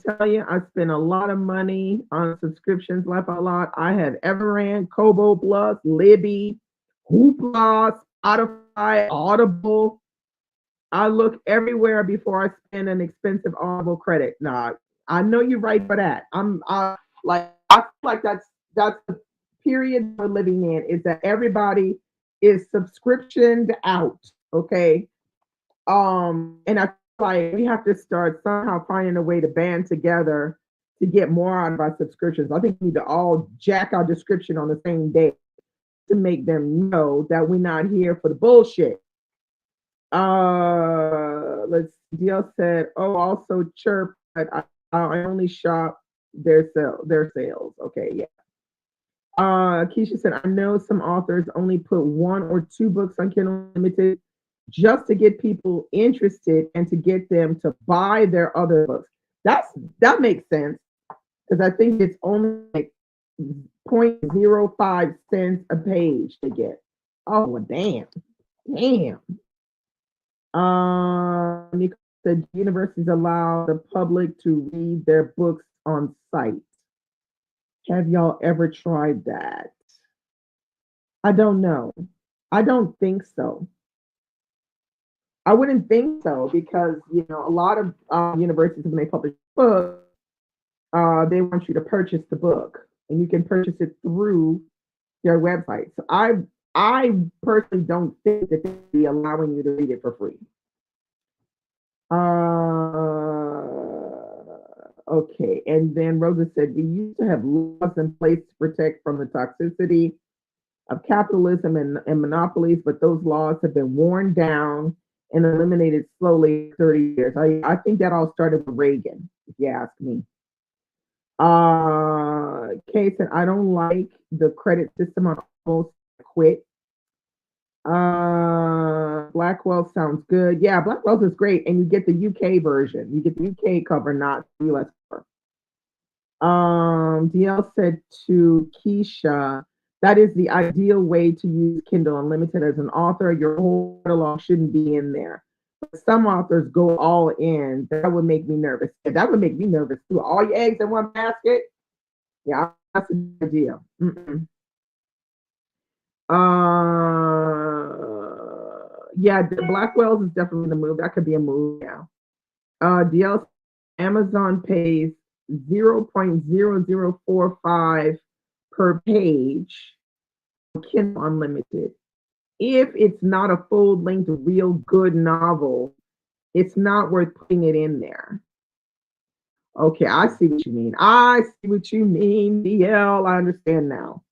tell you, I spent a lot of money on subscriptions, laugh a lot. I had Everand, Kobo Plus, Libby, Hoopla, Spotify, Audible. I look everywhere before I spend an expensive Audible credit. Nah, I know you're right for that. I feel like that's the period we're living in is that everybody is subscriptioned out. Okay. And I feel like we have to start somehow finding a way to band together to get more out of our subscriptions. I think we need to all jack our description on the same day to make them know that we're not here for the bullshit. Let's DL said, oh, also chirp. I only shop their sales. Okay, yeah. Keisha said, I know some authors only put one or two books on Kindle Unlimited just to get people interested and to get them to buy their other books. That makes sense because I think it's only like 0.05 cents a page to get. Oh, well, damn. Nicole said universities allow the public to read their books on site. Have y'all ever tried that? I don't know. I don't think so. I wouldn't think so because a lot of universities when they publish books, they want you to purchase the book, and you can purchase it through their website. So I personally don't think that they'd be allowing you to read it for free. Okay, and then Rosa said we used to have laws in place to protect from the toxicity of capitalism and monopolies, but those laws have been worn down and eliminated slowly in 30 years. I think that all started with Reagan, if you ask me. Kay said, I don't like the credit system. I almost quit. Blackwell sounds good. Yeah, Blackwell is great, and you get the UK version. You get the UK cover, not the US cover. DL said to Keisha, that is the ideal way to use Kindle Unlimited as an author. Your whole catalog shouldn't be in there. But some authors go all in. That would make me nervous. And that would make me nervous too. All your eggs in one basket? Yeah, that's a good idea. Yeah, the Blackwells is definitely the move. That could be a move now. DL Amazon pays 0.0045 per page for Kindle Unlimited. If it's not a full-length, real good novel, it's not worth putting it in there. Okay, I see what you mean. DL. I understand now.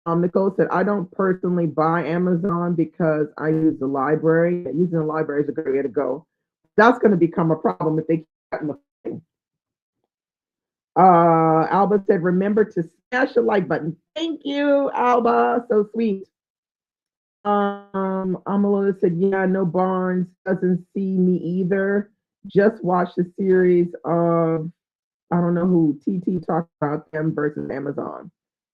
Nicole said, I don't personally buy Amazon because I use the library. Using the library is a great way to go. That's going to become a problem if they keep cutting the thing. Alba said, remember to smash the like button. Thank you, Alba. So sweet. Amalona said, yeah, no, Barnes doesn't see me either. Just watch the series of, I don't know who, TT talked about them versus Amazon.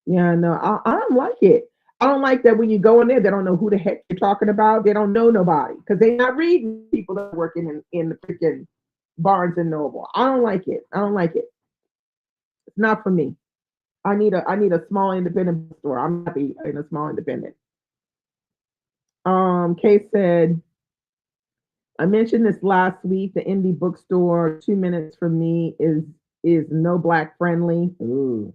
Yeah, no, I don't like it. I don't like that when you go in there, they don't know who the heck you're talking about. They don't know nobody because they're not reading people that are working in the freaking Barnes and Noble. I don't like it. It's not for me. I need a small independent store. I'm happy in a small independent. Kay said, I mentioned this last week. The indie bookstore 2 minutes from me is no black friendly. Ooh.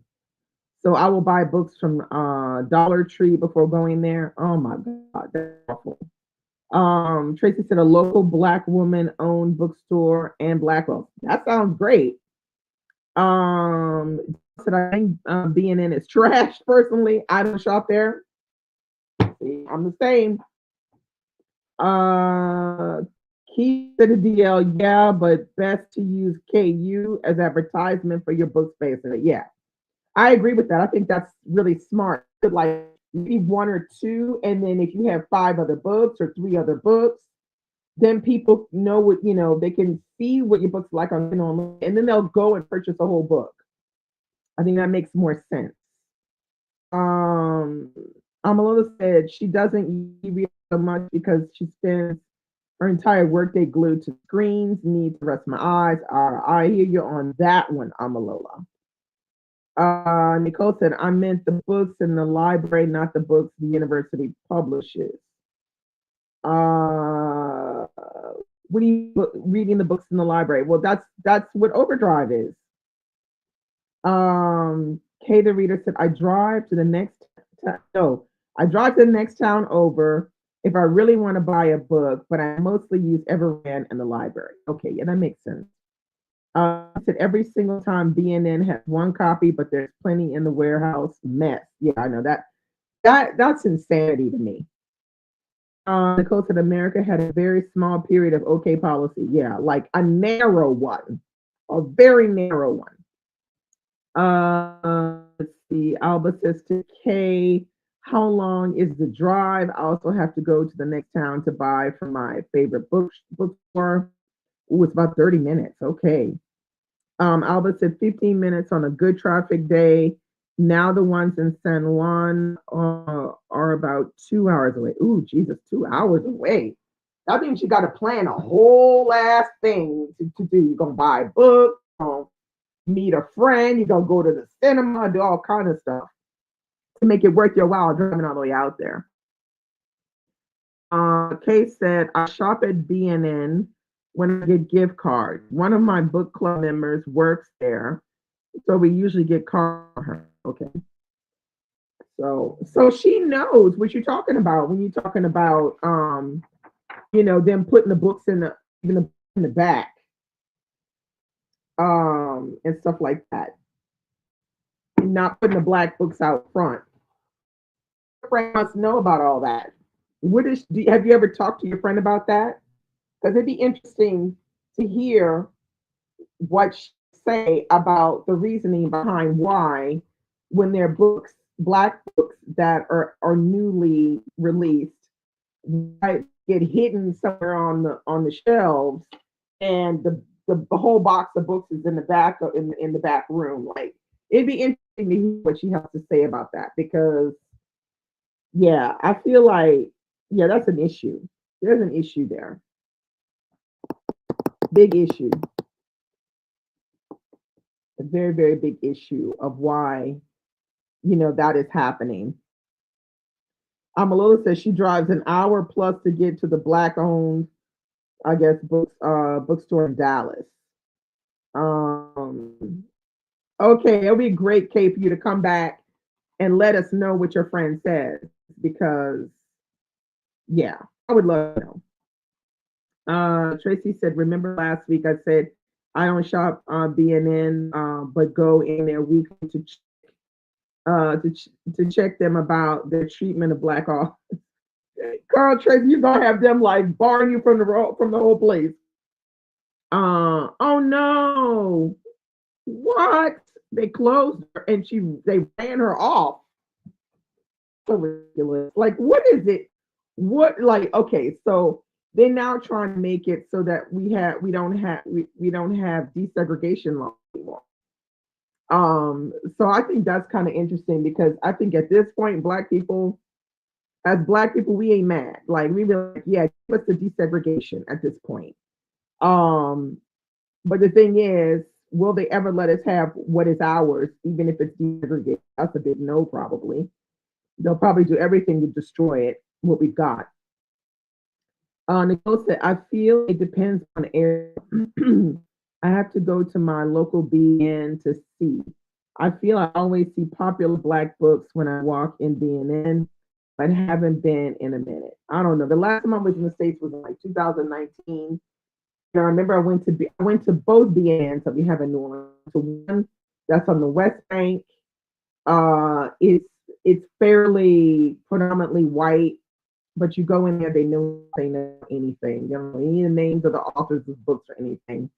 So I will buy books from Dollar Tree before going there. Oh my God, that's awful. Tracy said a local black woman owned bookstore and Blackwell. That sounds great. Said I think being in is trash personally. I don't shop there. See, I'm the same. Keep the DL, yeah, but best to use KU as advertisement for your book space. Yeah, I agree with that. I think that's really smart. Like maybe one or two, and then if you have 5 other books or 3 other books, then people know what they can see what your book's like on Kindle, and then they'll go and purchase a whole book. I think that makes more sense. Amalona said she doesn't read so much because she spends her entire workday glued to screens, need to rest my eyes. I hear you on that one, Amalola. Nicole said, I meant the books in the library, not the books the university publishes. Uh, what do you reading the books in the library? Well, that's what Overdrive is. Kay the reader said, I drive to the next no, I drive to the next town over if I really want to buy a book, but I mostly use Everand and the library. Okay, yeah, that makes sense. I said every single time BNN has one copy, but there's plenty in the warehouse. Mess. Yeah, I know that. That's insanity to me. Nicole said America had a very small period of okay policy. Yeah, like a narrow one, a very narrow one. Let's see. Alba says to Kay, how long is the drive? I also have to go to the next town to buy from my favorite bookstore. Ooh, it's about 30 minutes. Okay. Alba said 15 minutes on a good traffic day. Now the ones in San Juan are about 2 hours away. Ooh, Jesus, 2 hours away. That means you got to plan a whole ass thing to do. You're going to buy a book, meet a friend, you're going to go to the cinema, do all kind of stuff to make it worth your while driving all the way out there. Kay said, I shop at BNN when I get gift cards. One of my book club members works there, so we usually get cards for her. Okay. So she knows what you're talking about when you're talking about them putting the books in the back and stuff like that. Not putting the black books out front. Your friend must know about all that. Have you ever talked to your friend about that? Because it'd be interesting to hear what she say about the reasoning behind why, when there are books, black books that are newly released, might get hidden somewhere on the shelves, and the whole box of books is in the back in the back room. Like it'd be interesting to hear what she has to say about that because yeah, I feel like yeah, that's an issue. There's an issue there. Big issue. A very, very big issue of why, that is happening. Amalola says she drives an hour plus to get to the black owned, I guess, bookstore in Dallas. Um, okay, it'll be great, Kay, for you to come back and let us know what your friend says because, yeah, I would love to know. Tracy said, remember last week I said I don't shop on BNN, but go in there weekly to check them about their treatment of black authors. Carl Tracy, you're gonna have them like barring you from the whole place. Oh no, what? They closed her and they ran her off. So ridiculous. Like, what is it? What like okay, so they're now trying to make it so that we don't have desegregation law anymore. So I think that's kind of interesting because I think at this point, as black people, we ain't mad. Like we be like, yeah, what's the desegregation at this point? Um, but the thing is, will they ever let us have what is ours, even if it's desegregated? That's a big no, probably. They'll probably do everything to destroy it, what we've got. Nicole said, I feel it depends on the area. I have to go to my local BN to see. I feel I always see popular black books when I walk in BNN, but haven't been in a minute. I don't know. The last time I was in the States was in like 2019. I remember I went to both BNNs that we have in New Orleans. So one that's on the West Bank. It's fairly predominantly white, but you go in there, they know anything. They don't know any of the names of the authors of books or anything.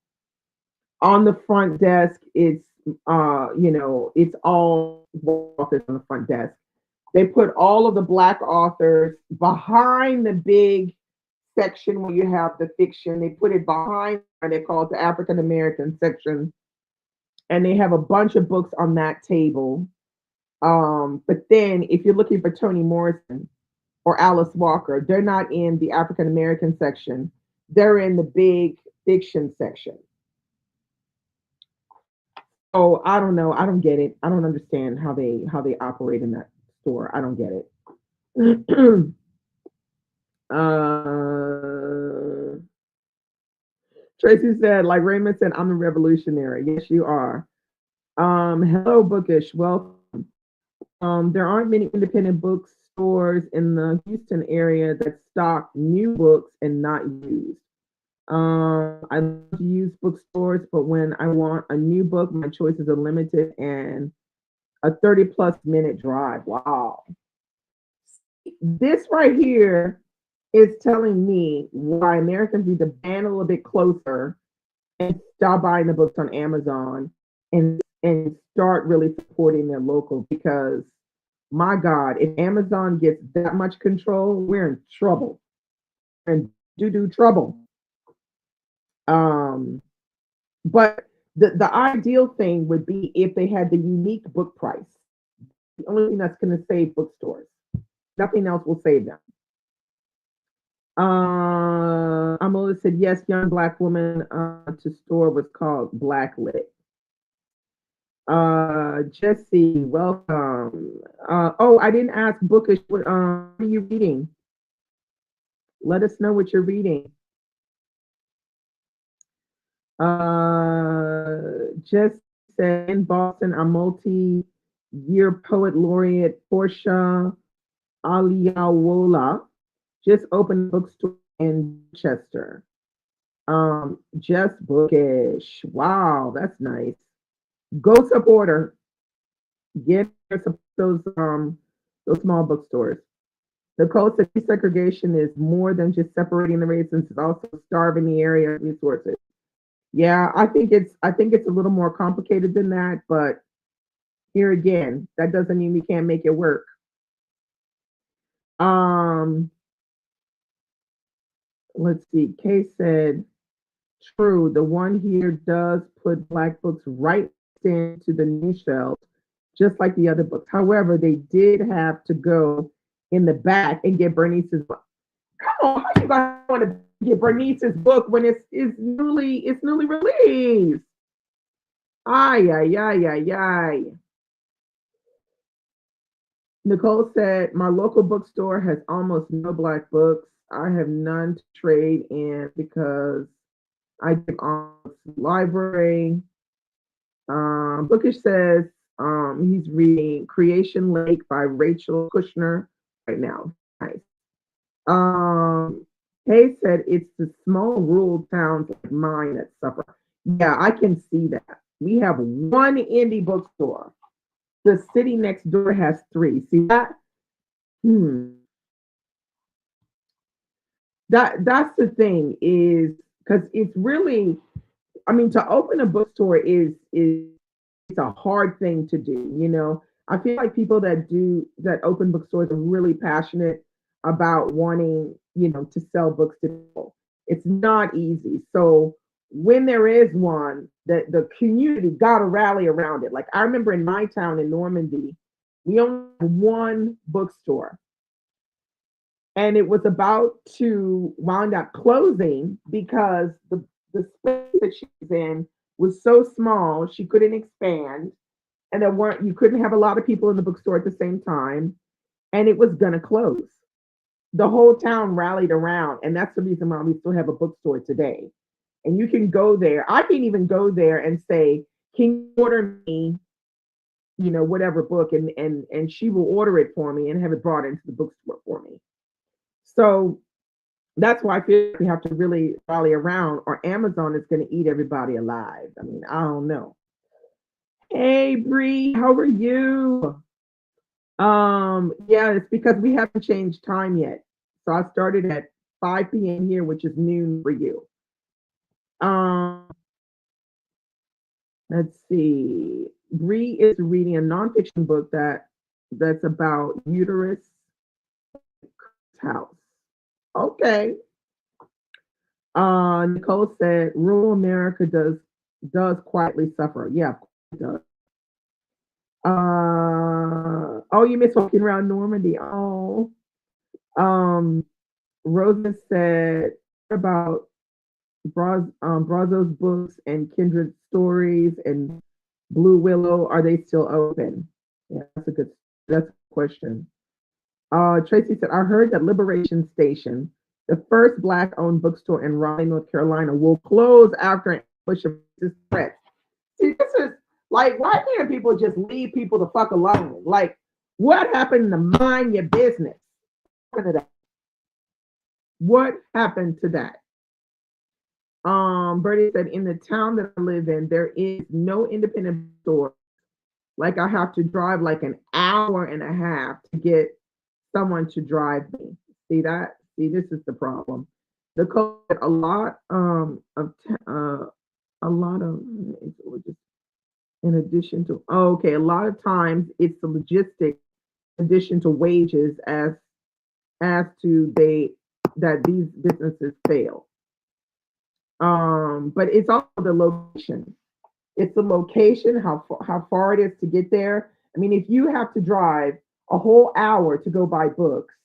On the front desk, it's it's all authors on the front desk. They put all of the black authors behind the big section where you have the fiction. They put it behind, and they call it the African American section. And they have a bunch of books on that table. But then if you're looking for Toni Morrison or Alice Walker, they're not in the African American section. They're in the big fiction section. Oh, I don't know. I don't get it. I don't understand how they operate in that store. I don't get it. uh, Tracy said, like Raymond said, I'm a revolutionary. Yes, you are. Hello, Bookish. Well, there aren't many independent bookstores in the Houston area that stock new books and not used. I love to use bookstores, but when I want a new book, my choices are limited and a 30 plus minute drive. Wow. This right here is telling me why Americans need to band a little bit closer and stop buying the books on Amazon and start really supporting their local because my God, if Amazon gets that much control, we're in trouble. We're in doo-doo trouble. Um, but the ideal thing would be if they had the unique book price. The only thing that's going to save bookstores. Nothing else will save them. Amola said, yes, young black woman to store was called Blacklit. Jesse, welcome. Oh, I didn't ask Bookish. What are you reading? Let us know what you're reading. Just said in Boston, a multi-year poet laureate Portia Aliawola just opened a bookstore in Chester. Just Bookish. Wow, that's nice. Go support her. Get those small bookstores. The code said desegregation is more than just separating the races; it's also starving the area of resources. Yeah, I think it's a little more complicated than that, but here again, that doesn't mean we can't make it work. Um, let's see. Kay said, true, the one here does put black books right into the new shelves, just like the other books. However, they did have to go in the back and get Bernice's book. Come on, how you guys want to get Bernice's book when it's newly released? Ay ay ay ay ay. Nicole said, my local bookstore has almost no black books. I have none to trade in because I give on the library. Bookish says he's reading Creation Lake by Rachel Kushner right now. Nice. Hay said it's the small rural towns like mine that suffer. Yeah, I can see that. We have one indie bookstore. The city next door has three. See that? Hmm. That's the thing is because it's really, I mean, to open a bookstore is it's a hard thing to do. I feel like people that open bookstores are really passionate about wanting to sell books to people. It's not easy. So when there is one, that the community got to rally around it. Like I remember in my town in Normandy, we only had one bookstore and it was about to wind up closing because the space that she was in was so small she couldn't expand and you couldn't have a lot of people in the bookstore at the same time and it was going to close. The whole town rallied around and that's the reason why we still have a bookstore today. And you can go there. I can even go there and say, can you order me whatever book, and she will order it for me and have it brought into the bookstore for me. So that's why I feel like we have to really rally around, or Amazon is going to eat everybody alive. I mean, I don't know. Hey, Bree, how are you? Yeah, it's because we haven't changed time yet. So I started at 5 p.m. here, which is noon for you. Um, let's see. Bree is reading a nonfiction book that's about uterus house. Okay. Nicole said rural America does quietly suffer. Yeah, it does. Oh, you missed walking around Normandy. Oh, um, Rosa said about Brazo's books and Kindred Stories and Blue Willow. Are they still open? Yeah, that's a question. Tracy said, I heard that Liberation Station, the first Black-owned bookstore in Raleigh, North Carolina, will close after an ambush of racist threats. See, this is like, why can't people just leave people the fuck alone? Like, what happened to mind your business? What happened to that? Bertie said, in the town that I live in, there is no independent store. Like, I have to drive like an hour and a half to get someone to drive me. See that? See, this is the problem. The COVID, a lot of in addition to okay, a lot of times it's the logistics in addition to wages as to they that these businesses fail. But it's also the location. It's the location, how far it is to get there. I mean, if you have to drive a whole hour to go buy books,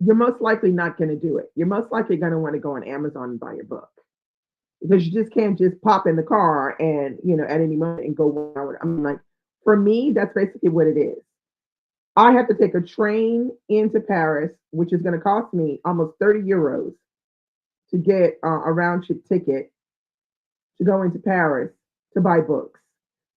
you're most likely not going to do it. You're most likely going to want to go on Amazon and buy your book because you just can't just pop in the car and at any moment and go 1 hour. I'm like, for me, that's basically what it is. I have to take a train into Paris, which is going to cost me almost 30 euros to get a round trip ticket to go into Paris to buy books.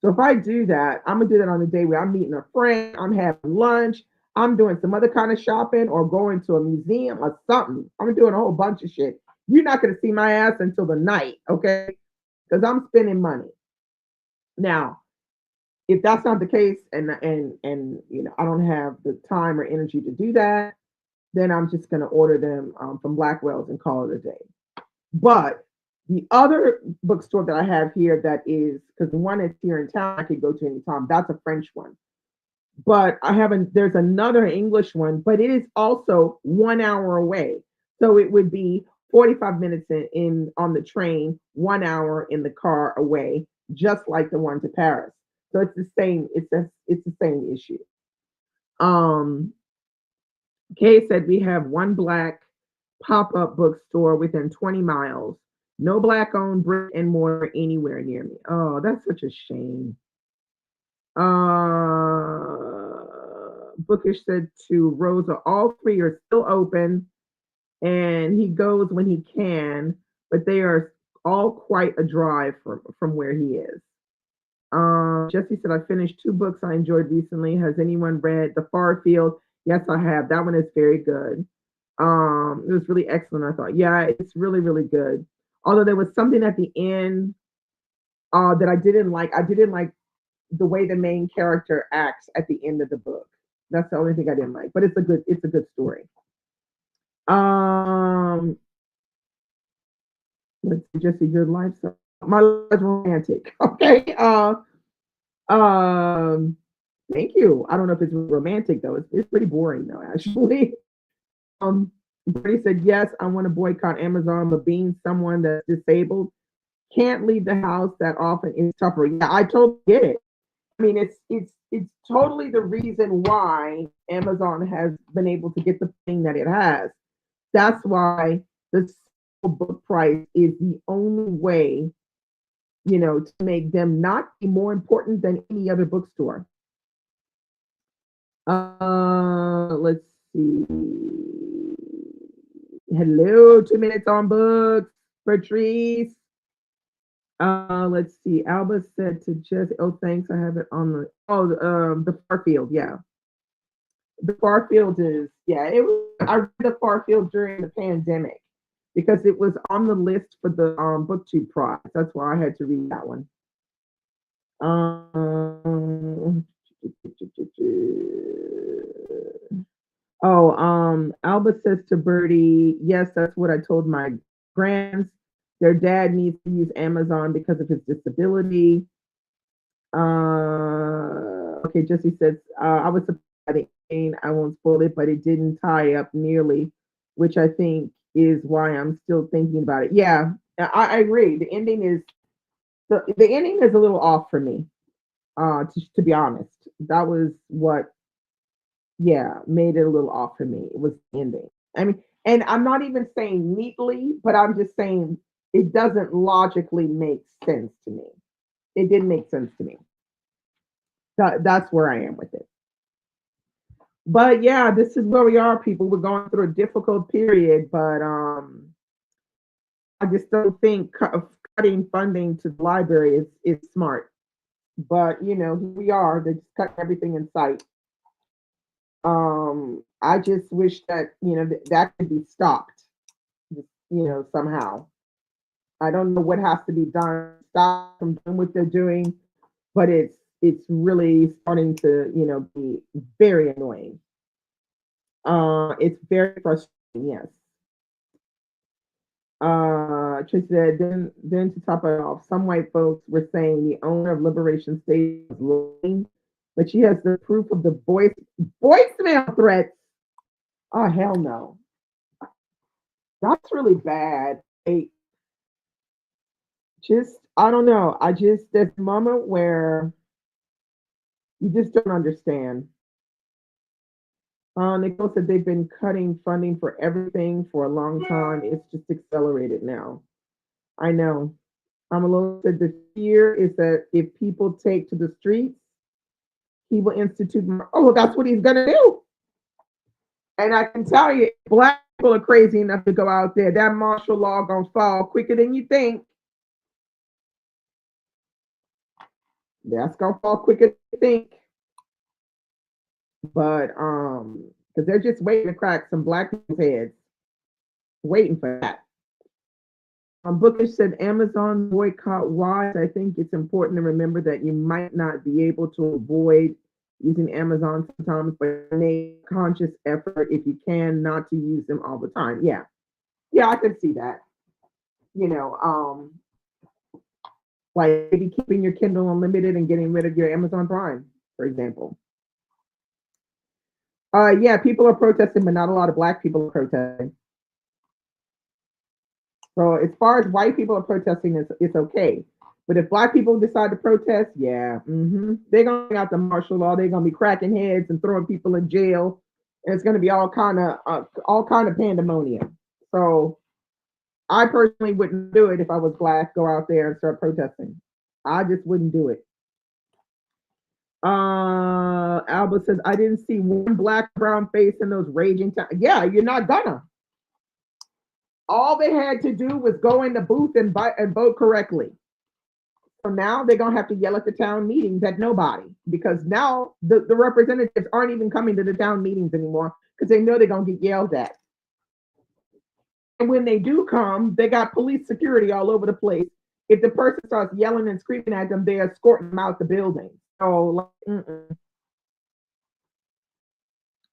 So if I do that, I'm gonna do that on the day where I'm meeting a friend, I'm having lunch, I'm doing some other kind of shopping or going to a museum or something. I'm doing a whole bunch of shit. You're not gonna see my ass until the night, okay? Because I'm spending money. Now, if that's not the case and I don't have the time or energy to do that, then I'm just gonna order them from Blackwell's and call it a day. But the other bookstore that I have here that is because the one that's here in town I could go to anytime, that's a French one. But there's another English one, but it is also 1 hour away. So it would be 45 minutes in on the train, 1 hour in the car away, just like the one to Paris. So it's the same, it's the same issue. Um Kay said we have one Black pop-up bookstore within 20 miles. No Black-owned brick and mortar anywhere near me. Oh, that's such a shame. Bookish said to Rosa, all three are still open and he goes when he can, but they are all quite a drive from where he is. Jesse said, I finished 2 books I enjoyed recently. Has anyone read The Far Field? Yes, I have. That one is very good. It was really excellent, I thought. Yeah, it's really, really good. Although there was something at the end that I didn't like. I didn't like the way the main character acts at the end of the book. That's the only thing I didn't like. But it's a good story. Let's see, Jesse, your life. My life's romantic. Okay. Thank you. I don't know if it's romantic though. It's pretty boring though, actually. Brady said, yes, I want to boycott Amazon, but being someone that's disabled, can't leave the house that often is tougher. Yeah, I totally get it. I mean, it's totally the reason why Amazon has been able to get the thing that it has. That's why the book price is the only way, to make them not be more important than any other bookstore. Let's see. Hello, 2 minutes on books, Patrice. Let's see. Alba said to Jesse, "Oh, thanks. I have it on the Far Field. Yeah, the Far Field is It was. I read the Far Field during the pandemic because it was on the list for the BookTube prize. That's why I had to read that one. Alba says to Birdie, yes, that's what I told my grands. Their dad needs to use Amazon because of his disability. Okay, Jesse says, I was surprised by the ending. I won't spoil it, but it didn't tie up nearly, which I think is why I'm still thinking about it. Yeah, I agree. The ending is a little off for me. To be honest, that was what, yeah, made it a little off for me. It was the ending. I mean, and I'm not even saying neatly, but I'm just saying it doesn't logically make sense to me. It didn't make sense to me. That's where I am with it. But yeah, this is where we are, people. We're going through a difficult period, but I just don't think cutting funding to the library is smart. But here we are. They just cut everything in sight. I just wish that that could be stopped. Somehow. I don't know what has to be done to stop from doing what they're doing, but it's really starting to be very annoying. It's very frustrating. Yes. Tracy said, then to top it off, some white folks were saying the owner of Liberation State was lying, but she has the proof of the voicemail threats. Oh hell no, that's really bad. Just I don't know. I just there's a moment where you just don't understand. Nicole said they've been cutting funding for everything for a long time. It's just accelerated now. I know. I'm a little said the fear is that if people take to the streets, he will institute. Oh, that's what he's gonna do. And I can tell you, black people are crazy enough to go out there. That martial law gonna fall quicker than you think. That's gonna fall quicker than you think. But because they're just waiting to crack some black people's heads, waiting for that. Bookish said Amazon boycott wise. I think it's important to remember that you might not be able to avoid using Amazon sometimes, but make conscious effort if you can not to use them all the time. Yeah. Yeah, I can see that. You know, like maybe keeping your Kindle Unlimited and getting rid of your Amazon Prime, for example. Yeah, people are protesting, but not a lot of black people are protesting. So as far as white people are protesting, it's okay. But if black people decide to protest, yeah, they're gonna bring out the martial law. They're gonna be cracking heads and throwing people in jail, and it's gonna be all kind of pandemonium. So I personally wouldn't do it if I was black. Go out there and start protesting. I just wouldn't do it. Alba says I didn't see one black brown face in those raging times. Yeah, you're not gonna. All they had to do was go in the booth and vote correctly. So now they're gonna have to yell at the town meetings at nobody because now the representatives aren't even coming to the town meetings anymore because they know they're gonna get yelled at. And when they do come, they got police security all over the place. If the person starts yelling and screaming at them, they escort them out the building. So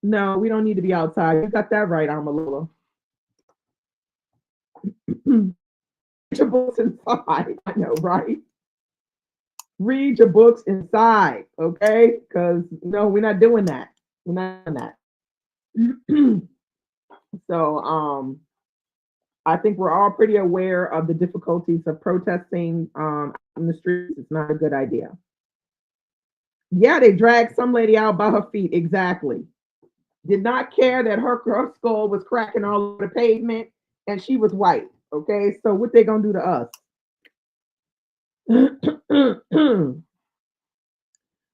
no, we don't need to be outside. You got that right, Amalula. Read your books inside. I know, right? Read your books inside, okay? Because no, we're not doing that. We're not doing that. So I think we're all pretty aware of the difficulties of protesting in the streets. It's not a good idea. Yeah, they dragged some lady out by her feet. Exactly. Did not care that her skull was cracking all over the pavement and she was white. Okay, so what they gonna do to us?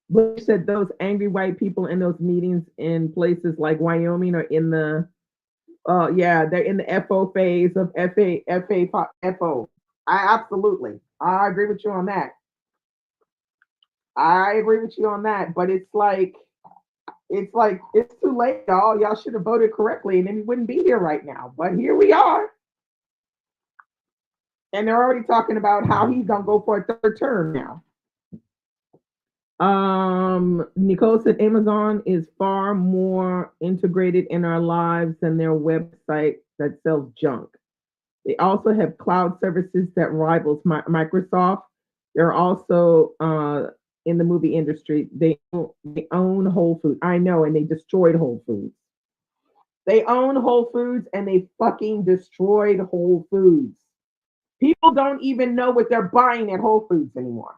Bush said those angry white people in those meetings in places like Wyoming are in the yeah, they're in the FO phase of FO. I agree with you on that. I agree with you on that, but it's too late, y'all. Y'all should have voted correctly and then we wouldn't be here right now. But here we are. And they're already talking about how he's gonna go for a third term now. Nicole said Amazon is far more integrated in our lives than their website that sells junk. They also have cloud services that rivals Microsoft. They're also in the movie industry. They own Whole Foods. I know, and they destroyed Whole Foods. They own Whole Foods and they fucking destroyed Whole Foods. People don't even know what they're buying at Whole Foods anymore.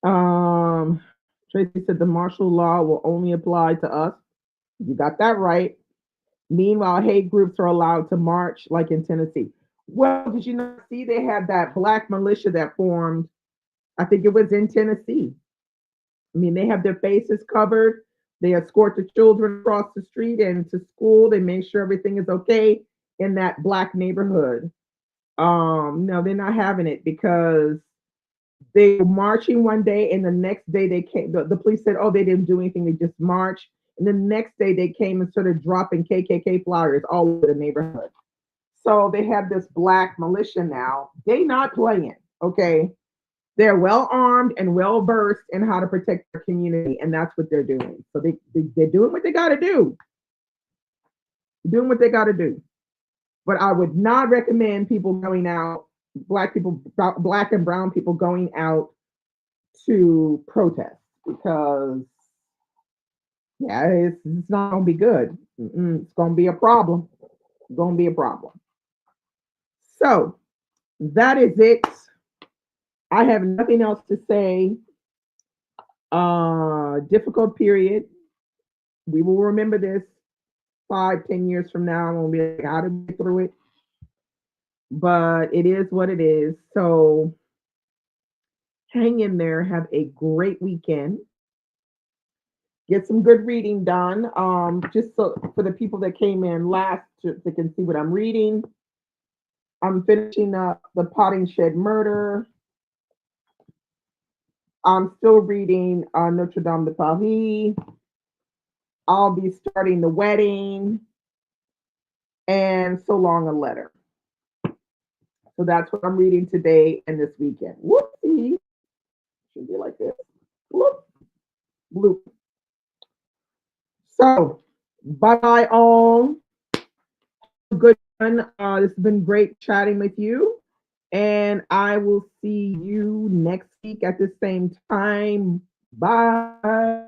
Um, Tracy said the martial law will only apply to us. You got that right. Meanwhile, hate groups are allowed to march like in Tennessee. Well, did you not see they had that black militia that formed? I think it was in Tennessee. I mean, they have their faces covered. They escort the children across the street and to school. They make sure everything is okay in that black neighborhood. No, they're not having it because they were marching one day and the next day they came. The police said, oh, they didn't do anything. They just marched. And the next day they came and started dropping KKK flyers all over the neighborhood. So they have this black militia now. They not playing. Okay. They're well armed and well versed in how to protect their community, and that's what they're doing. So they're doing what they got to do, doing what they got to do. But I would not recommend people going out, black people, black and brown people going out to protest because yeah, it's not gonna be good. It's gonna be a problem. It's gonna be a problem. So that is it. I have nothing else to say. Difficult period. We will remember this 5, 10 years from now, and we'll be like, how did we get through it? But it is what it is. So hang in there. Have a great weekend. Get some good reading done. Just so for the people that came in last, they can see what I'm reading. I'm finishing up the Potting Shed Murder. I'm still reading Notre Dame de Paris. I'll be starting The Wedding and So Long a Letter. So that's what I'm reading today and this weekend. Whoopsie. Should be like this. Whoop. Bloop. So, bye bye all. Good one. This has been great chatting with you. And I will see you next week at the same time. Bye.